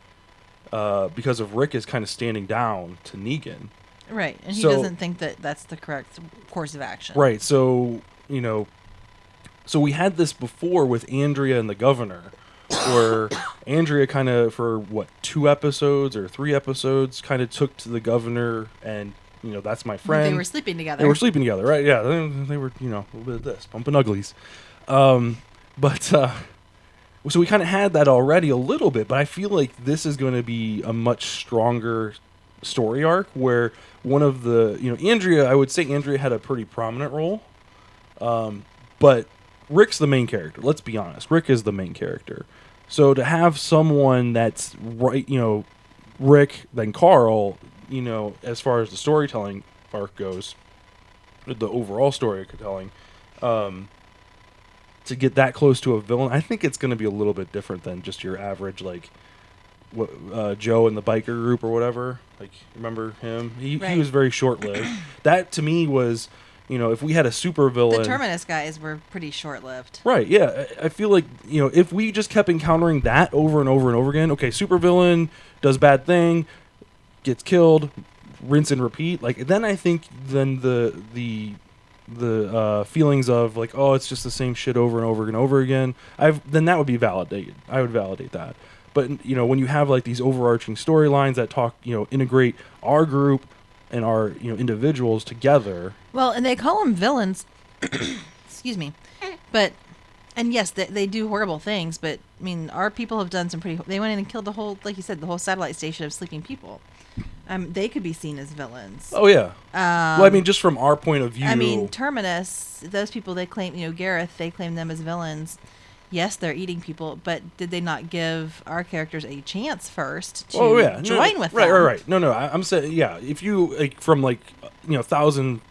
[SPEAKER 1] because of Rick is kind of standing down to Negan.
[SPEAKER 2] Right, and he
[SPEAKER 1] So-
[SPEAKER 2] doesn't think that that's the correct course of action.
[SPEAKER 1] Right. So, so we had this before with Andrea and the governor, where Andrea kind of, for 2 episodes or 3 episodes, kind of took to the governor and, that's my friend.
[SPEAKER 2] They were sleeping together.
[SPEAKER 1] They were sleeping together, right? Yeah, they were, a little bit of this, bumping uglies. So we kind of had that already a little bit, but I feel like this is going to be a much stronger story arc where one of the, Andrea, I would say Andrea had a pretty prominent role, but Rick's the main character. Let's be honest. Rick is the main character. So to have someone that's right, Rick, then Carl, as far as the storytelling arc goes, the overall storytelling, to get that close to a villain, I think it's going to be a little bit different than just your average, like, Joe and the biker group or whatever. Like, remember him? He was very short-lived. That, to me, was, if we had a super villain...
[SPEAKER 2] The Terminus guys were pretty short-lived.
[SPEAKER 1] Right, yeah. I feel like, if we just kept encountering that over and over and over again, okay, super villain, does bad thing, gets killed, rinse and repeat, like, then I think the feelings of, like, oh, it's just the same shit over and over and over again, then that would be validated. I would validate that. But, when you have, like, these overarching storylines that talk, integrate our group and our, individuals together.
[SPEAKER 2] Well, and they call them villains. Excuse me. But, and yes, they do horrible things, but, I mean, our people have done some pretty... They went in and killed the whole, like you said, the whole satellite station of sleeping people. They could be seen as villains.
[SPEAKER 1] Oh, yeah. Well, I mean, just from our point of view...
[SPEAKER 2] I mean, Terminus, those people they claim, Gareth, they claim them as villains. Yes, they're eating people, but did they not give our characters a chance first to join with them?
[SPEAKER 1] Right. No, I'm saying, yeah, if you, like, from, like, 1,000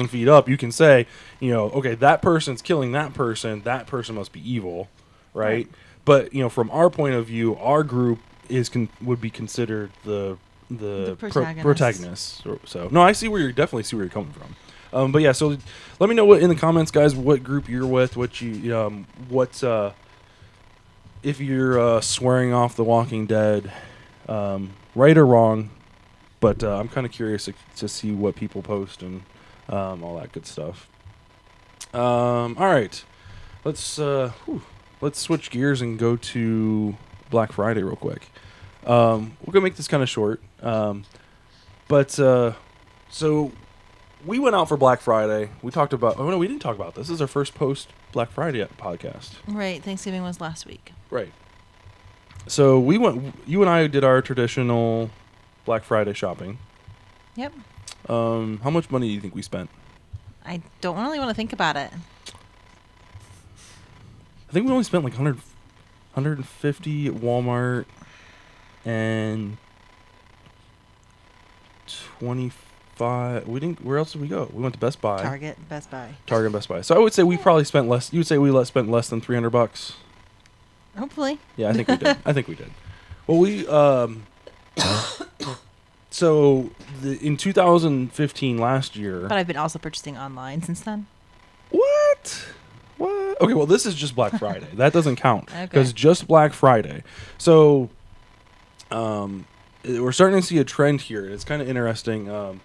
[SPEAKER 1] feet up, you can say, okay, that person's killing that person must be evil, right? But, from our point of view, our group would be considered the protagonist. So, no, I definitely see where you're coming from. But yeah, so let me know in the comments, guys, what group you're with, if you're swearing off The Walking Dead, right or wrong. But I'm kind of curious to see what people post and all that good stuff. All right, let's switch gears and go to Black Friday real quick. We're gonna make this kind of short, so. We went out for Black Friday. We talked about... Oh, no, we didn't talk about this. This is our first post-Black Friday podcast.
[SPEAKER 2] Right. Thanksgiving was last week.
[SPEAKER 1] Right. So we went... You and I did our traditional Black Friday shopping.
[SPEAKER 2] Yep.
[SPEAKER 1] How much money do you think we spent?
[SPEAKER 2] I don't really want to think about it.
[SPEAKER 1] I think we only spent like 150 at Walmart and 25... We didn't. Where else did we go? We went to Best Buy.
[SPEAKER 2] Target, Best Buy.
[SPEAKER 1] So I would say we probably spent less. You would say we spent less than $300.
[SPEAKER 2] Hopefully.
[SPEAKER 1] Yeah, I think we did. Well, we so in 2015, last year.
[SPEAKER 2] But I've been also purchasing online since then.
[SPEAKER 1] What? Okay, well, this is just Black Friday. That doesn't count because just Black Friday. So, we're starting to see a trend here, and it's kind of interesting.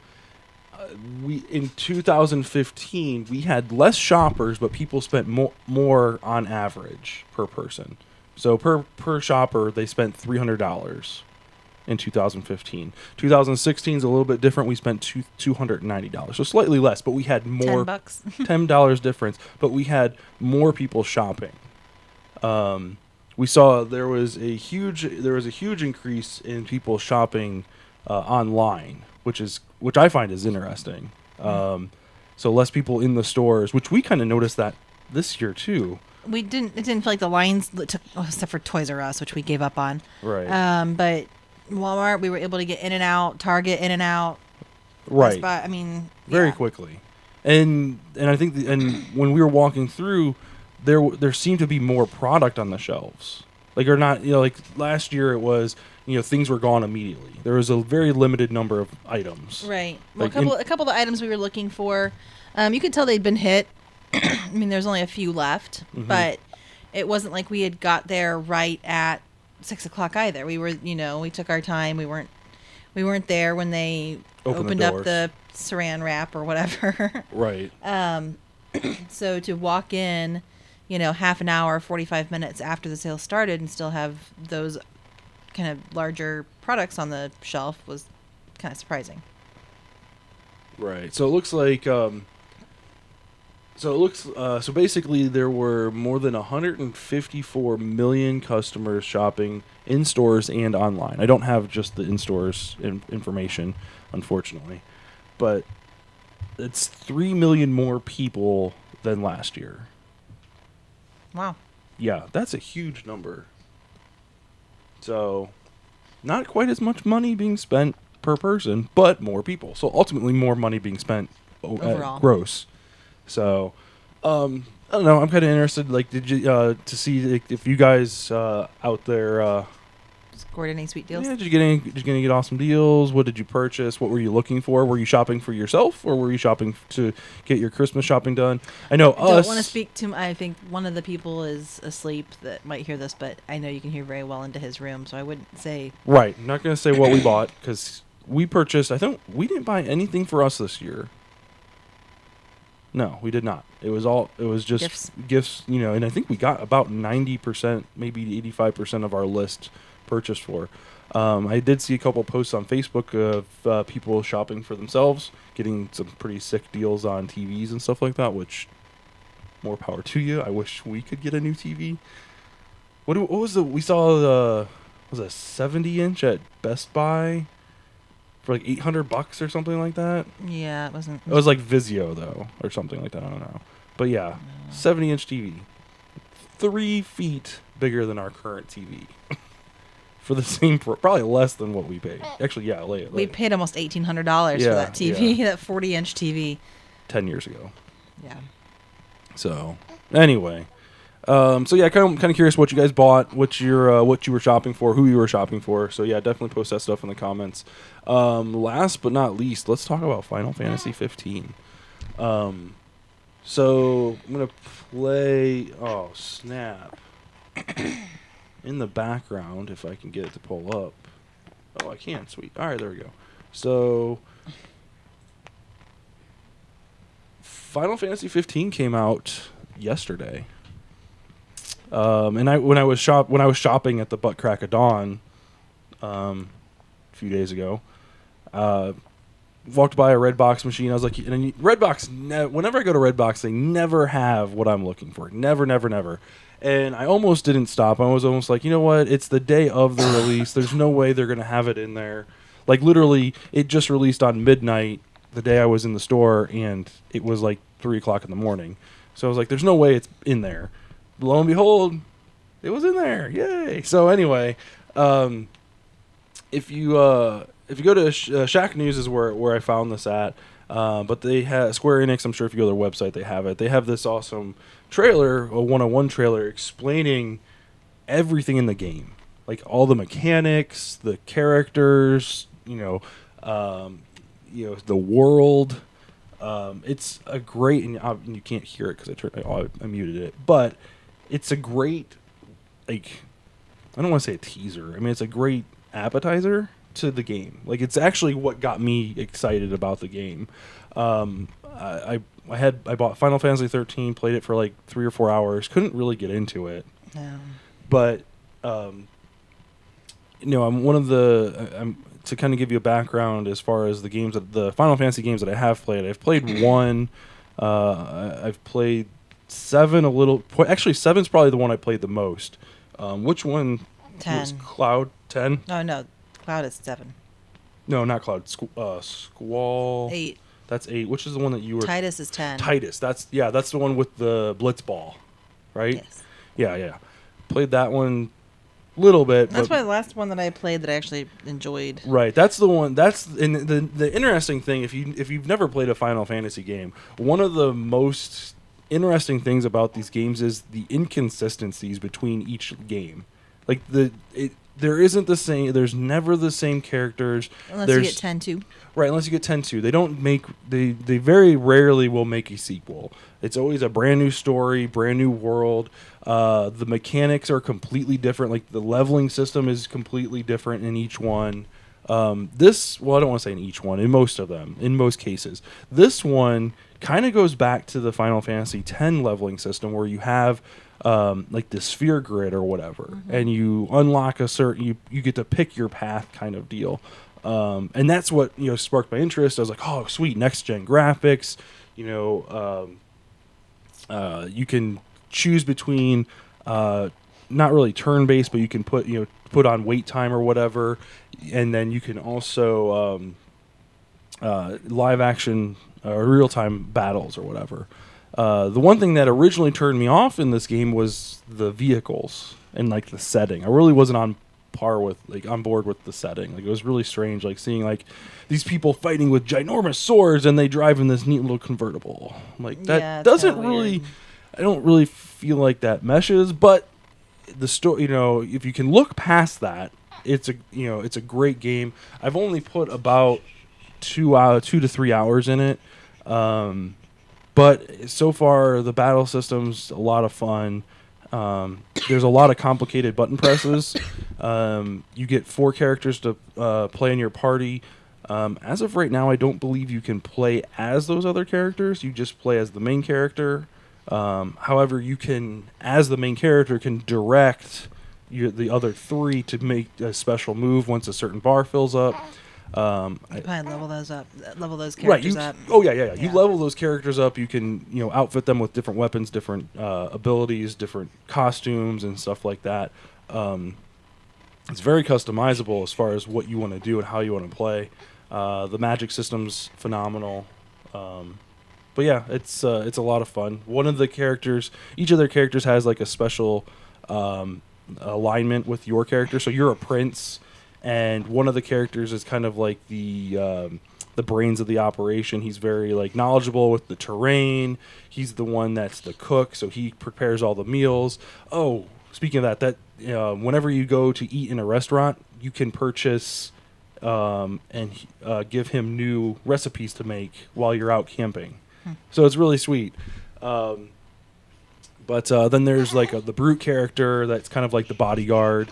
[SPEAKER 1] In 2015 we had less shoppers, but people spent more on average per person. So per shopper they spent $300 in 2015. 2016 is a little bit different. We spent $290, so slightly less, but we had more.
[SPEAKER 2] $10.
[SPEAKER 1] $10 difference, but we had more people shopping. We saw there was a huge increase in people shopping online, which I find is interesting. So less people in the stores, which we kind of noticed that this year too.
[SPEAKER 2] It didn't feel like the lines took, except for Toys R Us, which we gave up on.
[SPEAKER 1] Right.
[SPEAKER 2] But Walmart, we were able to get in and out. Target, in and out.
[SPEAKER 1] Right.
[SPEAKER 2] Best Buy, I mean,
[SPEAKER 1] very
[SPEAKER 2] yeah.
[SPEAKER 1] quickly. And I think when we were walking through, there seemed to be more product on the shelves. Like, or not, like last year it was, things were gone immediately. There was a very limited number of items.
[SPEAKER 2] Right. Well,
[SPEAKER 1] Like
[SPEAKER 2] a couple of the items we were looking for, you could tell they'd been hit. I mean, there's only a few left, but it wasn't like we had got there right at 6 o'clock either. We were, we took our time. We weren't there when they opened up the saran wrap or whatever.
[SPEAKER 1] Right.
[SPEAKER 2] So to walk in, half an hour, 45 minutes after the sale started and still have those kind of larger products on the shelf was kind of surprising.
[SPEAKER 1] Right. So it looks like so basically there were more than 154 million customers shopping in stores and online. I don't have just the in-stores information, unfortunately, but it's 3 million more people than last year.
[SPEAKER 2] Wow.
[SPEAKER 1] Yeah, that's a huge number. So, not quite as much money being spent per person, but more people. So ultimately more money being spent
[SPEAKER 2] Overall.
[SPEAKER 1] Gross. So, I don't know. I'm kind of interested. Like, did you to see if you guys out there
[SPEAKER 2] Scored any sweet deals?
[SPEAKER 1] Yeah, did you get awesome deals? What did you purchase? What were you looking for? Were you shopping for yourself, or were you shopping to get your Christmas shopping done? I know
[SPEAKER 2] I don't want to speak to. I think one of the people is asleep that might hear this, but I know you can hear very well into his room, so I wouldn't say.
[SPEAKER 1] Right. I'm not going to say what we bought because we purchased. I think we didn't buy anything for us this year. No, we did not. It was just gifts, and I think we got about 90%, maybe 85% of our list purchased for. I did see a couple posts on Facebook of people shopping for themselves, getting some pretty sick deals on TVs and stuff like that, which more power to you. I wish we could get a new TV. What was we saw was a 70-inch at Best Buy for like $800 or something like that.
[SPEAKER 2] Yeah, it wasn't.
[SPEAKER 1] It was like Vizio though, or something like that. I don't know, but yeah, 70-inch TV, 3 feet bigger than our current TV, for the same, probably less than what we paid. Actually, yeah,
[SPEAKER 2] we paid almost $1,800 for that TV, that 40-inch TV,
[SPEAKER 1] 10 years ago.
[SPEAKER 2] Yeah.
[SPEAKER 1] So anyway, so yeah, kind of curious what you guys bought, what you were shopping for, who you were shopping for. So yeah, definitely post that stuff in the comments. Last but not least, let's talk about Final Fantasy 15. So I'm gonna play. Oh snap! In the background, if I can get it to pull up. Oh, I can. Sweet. All right, there we go. So Final Fantasy 15 came out yesterday. And when I was shopping at the Butt Crack of Dawn a few days ago, walked by a Redbox machine. I was like, and Redbox, whenever I go to Redbox, they never have what I'm looking for. Never, never, never. And I almost didn't stop. I was almost like, you know what? It's the day of the release. There's no way they're going to have it in there. Like, literally, it just released on midnight the day I was in the store, and it was like 3 o'clock in the morning. So I was like, there's no way it's in there. Lo and behold, it was in there. Yay! So anyway, if you go to Shack News is where I found this at, but they have Square Enix. I'm sure if you go to their website, they have it. They have this awesome trailer, a 101 trailer, explaining everything in the game, like all the mechanics, the characters, the world. It's a great, and you can't hear it because I muted it, but it's a great, like, I don't want to say a teaser. I mean, it's a great appetizer to the game. Like, it's actually what got me excited about the game. I bought Final Fantasy 13, played it for like 3 or 4 hours, couldn't really get into it.
[SPEAKER 2] No.
[SPEAKER 1] But I'm one of the. I'm to kind of give you a background as far as the Final Fantasy games that I have played. I've played one. I've played 7 a little. Actually, 7's probably the one I played the most. Which one?
[SPEAKER 2] 10.
[SPEAKER 1] Was Cloud 10?
[SPEAKER 2] No, Cloud is 7.
[SPEAKER 1] No, not Cloud. Squall.
[SPEAKER 2] 8.
[SPEAKER 1] That's 8. Which is the one that you were?
[SPEAKER 2] Titus is 10.
[SPEAKER 1] Titus. That's the one with the Blitzball, right?
[SPEAKER 2] Yes.
[SPEAKER 1] Yeah. Played that one little bit.
[SPEAKER 2] That's
[SPEAKER 1] but,
[SPEAKER 2] probably the last one that I played that I actually enjoyed.
[SPEAKER 1] Right. That's the one. That's and the interesting thing. If you've never played a Final Fantasy game, one of the most interesting things about these games is the inconsistencies between each game. Like there isn't the same. There's never the same characters.
[SPEAKER 2] Unless you get 10-2.
[SPEAKER 1] Right, unless you get 10-2. They don't make they very rarely will make a sequel. It's always a brand new story, brand new world. The mechanics are completely different. Like the leveling system is completely different in each one. I don't want to say in each one, in most of them, in most cases. This one kind of goes back to the Final Fantasy X leveling system where you have like the sphere grid or whatever, and you unlock a certain, you get to pick your path kind of deal. And that's what, sparked my interest. I was like, oh, sweet, next gen graphics. You can choose between not really turn based, but you can put on wait time or whatever, and then you can also live action real time battles or whatever. The one thing that originally turned me off in this game was the vehicles and like the setting. I really wasn't on board with the setting. Like it was really strange, like seeing like these people fighting with ginormous swords and they drive in this neat little convertible. Like that doesn't really, I don't really feel like that meshes. But the story, if you can look past that, it's a great game. I've only put about 2 to 3 hours in it. But so far the battle system's a lot of fun. There's a lot of complicated button presses. You get 4 characters to play in your party. As of right now, I don't believe you can play as those other characters. You just play as the main character. However, you can, as the main character, can direct the other 3 to make a special move once a certain bar fills up.
[SPEAKER 2] You probably level those characters up.
[SPEAKER 1] Oh yeah. You level those characters up. You can outfit them with different weapons, different abilities, different costumes, and stuff like that. It's very customizable as far as what you want to do and how you want to play. The magic system's phenomenal. But yeah, it's a lot of fun. Each of their characters has like a special alignment with your character. So you're a prince. And one of the characters is kind of like the brains of the operation. He's very like knowledgeable with the terrain. He's the one that's the cook, so he prepares all the meals. Oh, speaking of that whenever you go to eat in a restaurant, you can purchase and give him new recipes to make while you're out camping. So it's really sweet. But then there's like the brute character that's kind of like the bodyguard.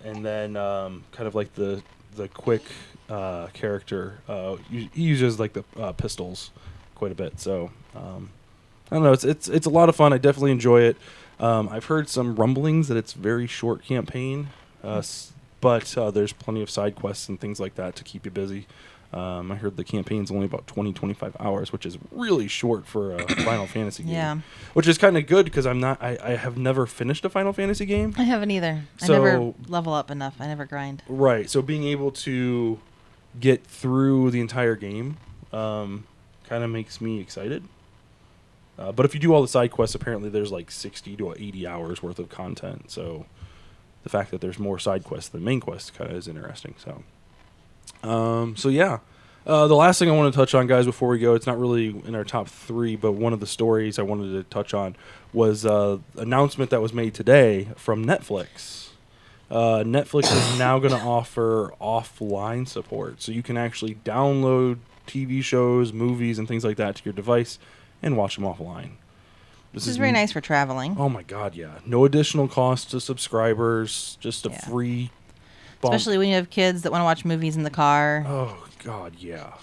[SPEAKER 1] And then kind of like the quick character, he uses like the pistols quite a bit. So I don't know. It's a lot of fun. I definitely enjoy it. I've heard some rumblings that it's very short campaign, but there's plenty of side quests and things like that to keep you busy. I heard the campaign's only about 20-25 hours, which is really short for a Final Fantasy game. Yeah. Which is kind of good because I have never finished a Final Fantasy game.
[SPEAKER 2] I haven't either. I never level up enough. I never grind.
[SPEAKER 1] Right. So being able to get through the entire game kind of makes me excited. But if you do all the side quests, apparently there's like 60 to 80 hours worth of content. So the fact that there's more side quests than main quests kind of is interesting. So yeah. The last thing I want to touch on, guys, before we go, it's not really in our top 3, but one of the stories I wanted to touch on was an announcement that was made today from Netflix. Netflix is now going to offer offline support, so you can actually download TV shows, movies, and things like that to your device and watch them offline.
[SPEAKER 2] This is very nice for traveling.
[SPEAKER 1] Oh my God, yeah. No additional cost to subscribers, just a free bump.
[SPEAKER 2] Especially when you have kids that want to watch movies in the car.
[SPEAKER 1] Oh God, yeah.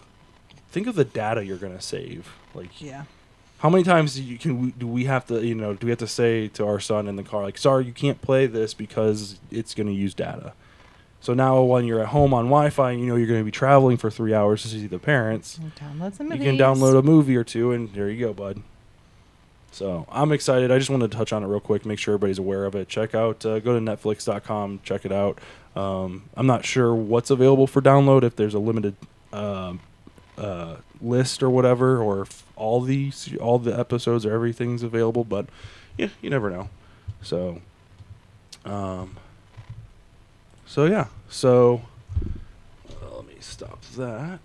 [SPEAKER 1] Think of the data you're gonna save.
[SPEAKER 2] Yeah.
[SPEAKER 1] How many times do we have to say to our son in the car, like, sorry, you can't play this because it's gonna use data? So now when you're at home on Wi-Fi and you know you're going to be traveling for 3 hours to see the parents,
[SPEAKER 2] Download some
[SPEAKER 1] you
[SPEAKER 2] movies.
[SPEAKER 1] can download a movie or two, and there you go, bud. So I'm excited. I just wanted to touch on it real quick, make sure everybody's aware of it. Check out, go to Netflix.com, check it out. I'm not sure what's available for download, if there's a limited list or whatever, or if all the episodes or everything's available, but yeah, you never know. So, yeah. So let me stop that.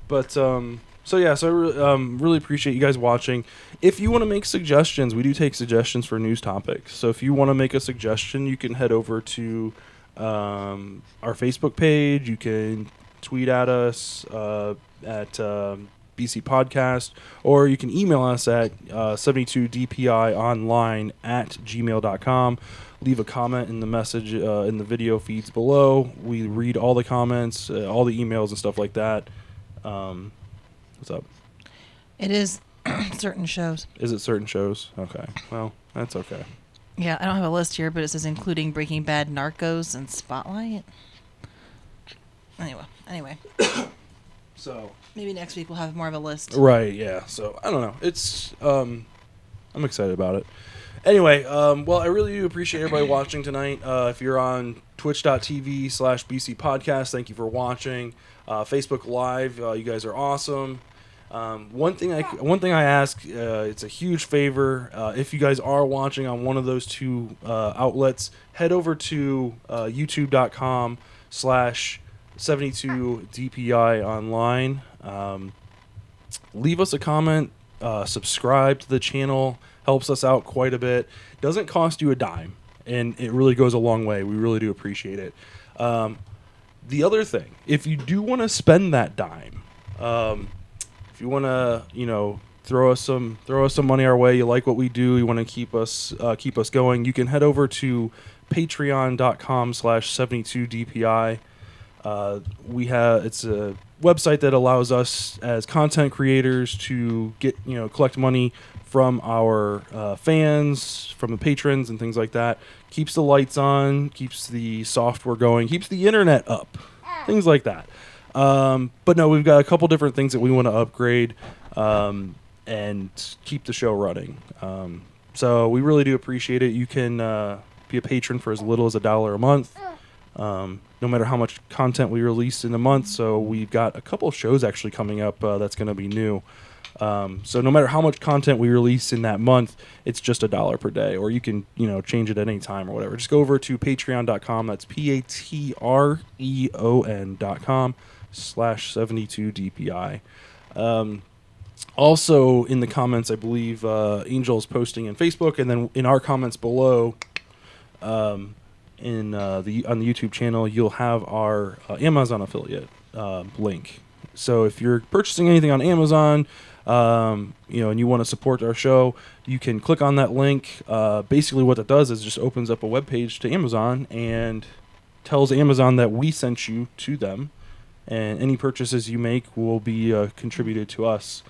[SPEAKER 1] But so yeah, so I really appreciate you guys watching. If you want to make suggestions, we do take suggestions for news topics. So if you want to make a suggestion, you can head over to our Facebook page. You can tweet at us at BC Podcast, or you can email us at 72dpionline@gmail.com. Leave a comment in the message in the video feeds below. We read all the comments, all the emails and stuff like that. What's up?
[SPEAKER 2] It is certain shows.
[SPEAKER 1] Is it certain shows? Okay. Well, that's okay.
[SPEAKER 2] Yeah, I don't have a list here, but it says including Breaking Bad, Narcos, and Spotlight. Anyway.
[SPEAKER 1] So
[SPEAKER 2] maybe next week we'll have more of a list.
[SPEAKER 1] right, yeah. So I don't know. It's I'm excited about it. Anyway, well, I really do appreciate everybody watching tonight. If you're on twitch.tv/BC Podcast, thank you for watching. Facebook Live, you guys are awesome. One thing I ask, it's a huge favor. If you guys are watching on one of those two outlets, head over to youtube.com/72DPI online. Leave us a comment. Subscribe to the channel. Helps us out quite a bit. Doesn't cost you a dime, and it really goes a long way. We really do appreciate it. The other thing, if you do want to spend that dime, if you want to, throw us some money our way, you like what we do, you want to keep us going, you can head over to patreon.com/72dpi. It's a website that allows us as content creators to get, collect money from our fans, from the patrons and things like that. Keeps the lights on, keeps the software going, keeps the internet up, things like that. But no, we've got a couple different things that we want to upgrade and keep the show running. So we really do appreciate it. You can be a patron for as little as $1 a month, no matter how much content we release in a month. So we've got a couple of shows actually coming up that's going to be new. So no matter how much content we release in that month, it's just $1 per day, or you can, change it at any time or whatever. Just go over to patreon.com. That's patreon.com/72dpi. Also in the comments, I believe, Angel's posting in Facebook, and then in our comments below, on the YouTube channel, you'll have our Amazon affiliate link. So if you're purchasing anything on Amazon, and you want to support our show, you can click on that link. Basically what that does is just opens up a web page to Amazon and tells Amazon that we sent you to them, and any purchases you make will be contributed to us.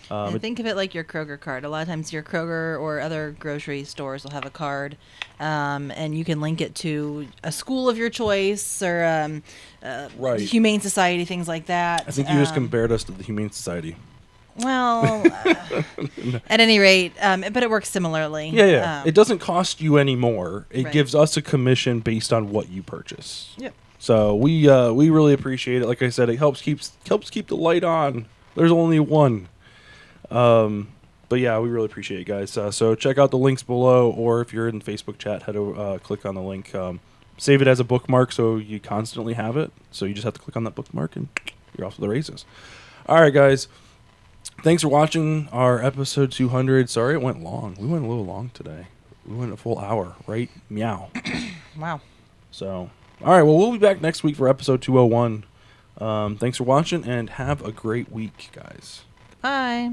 [SPEAKER 2] And think of it like your Kroger card. A lot of times your Kroger or other grocery stores will have a card, and you can link it to a school of your choice or
[SPEAKER 1] right.
[SPEAKER 2] Humane Society, things like that.
[SPEAKER 1] I think you just compared us to the Humane Society.
[SPEAKER 2] Well, at any rate, but it works similarly.
[SPEAKER 1] Yeah. It doesn't cost you any more. It
[SPEAKER 2] right.
[SPEAKER 1] gives us a commission based on what you purchase.
[SPEAKER 2] Yep.
[SPEAKER 1] So we really appreciate it. Like I said, it helps keep the light on. There's only one. But yeah, we really appreciate it, guys. So check out the links below, or if you're in the Facebook chat, head over, click on the link. Save it as a bookmark so you constantly have it. So you just have to click on that bookmark and you're off to the races. All right, guys. Thanks for watching our episode 200. Sorry it went long. We went a little long today. We went a full hour, right? Meow.
[SPEAKER 2] Wow.
[SPEAKER 1] So, all right. Well, we'll be back next week for episode 201. Thanks for watching, and have a great week, guys.
[SPEAKER 2] Bye.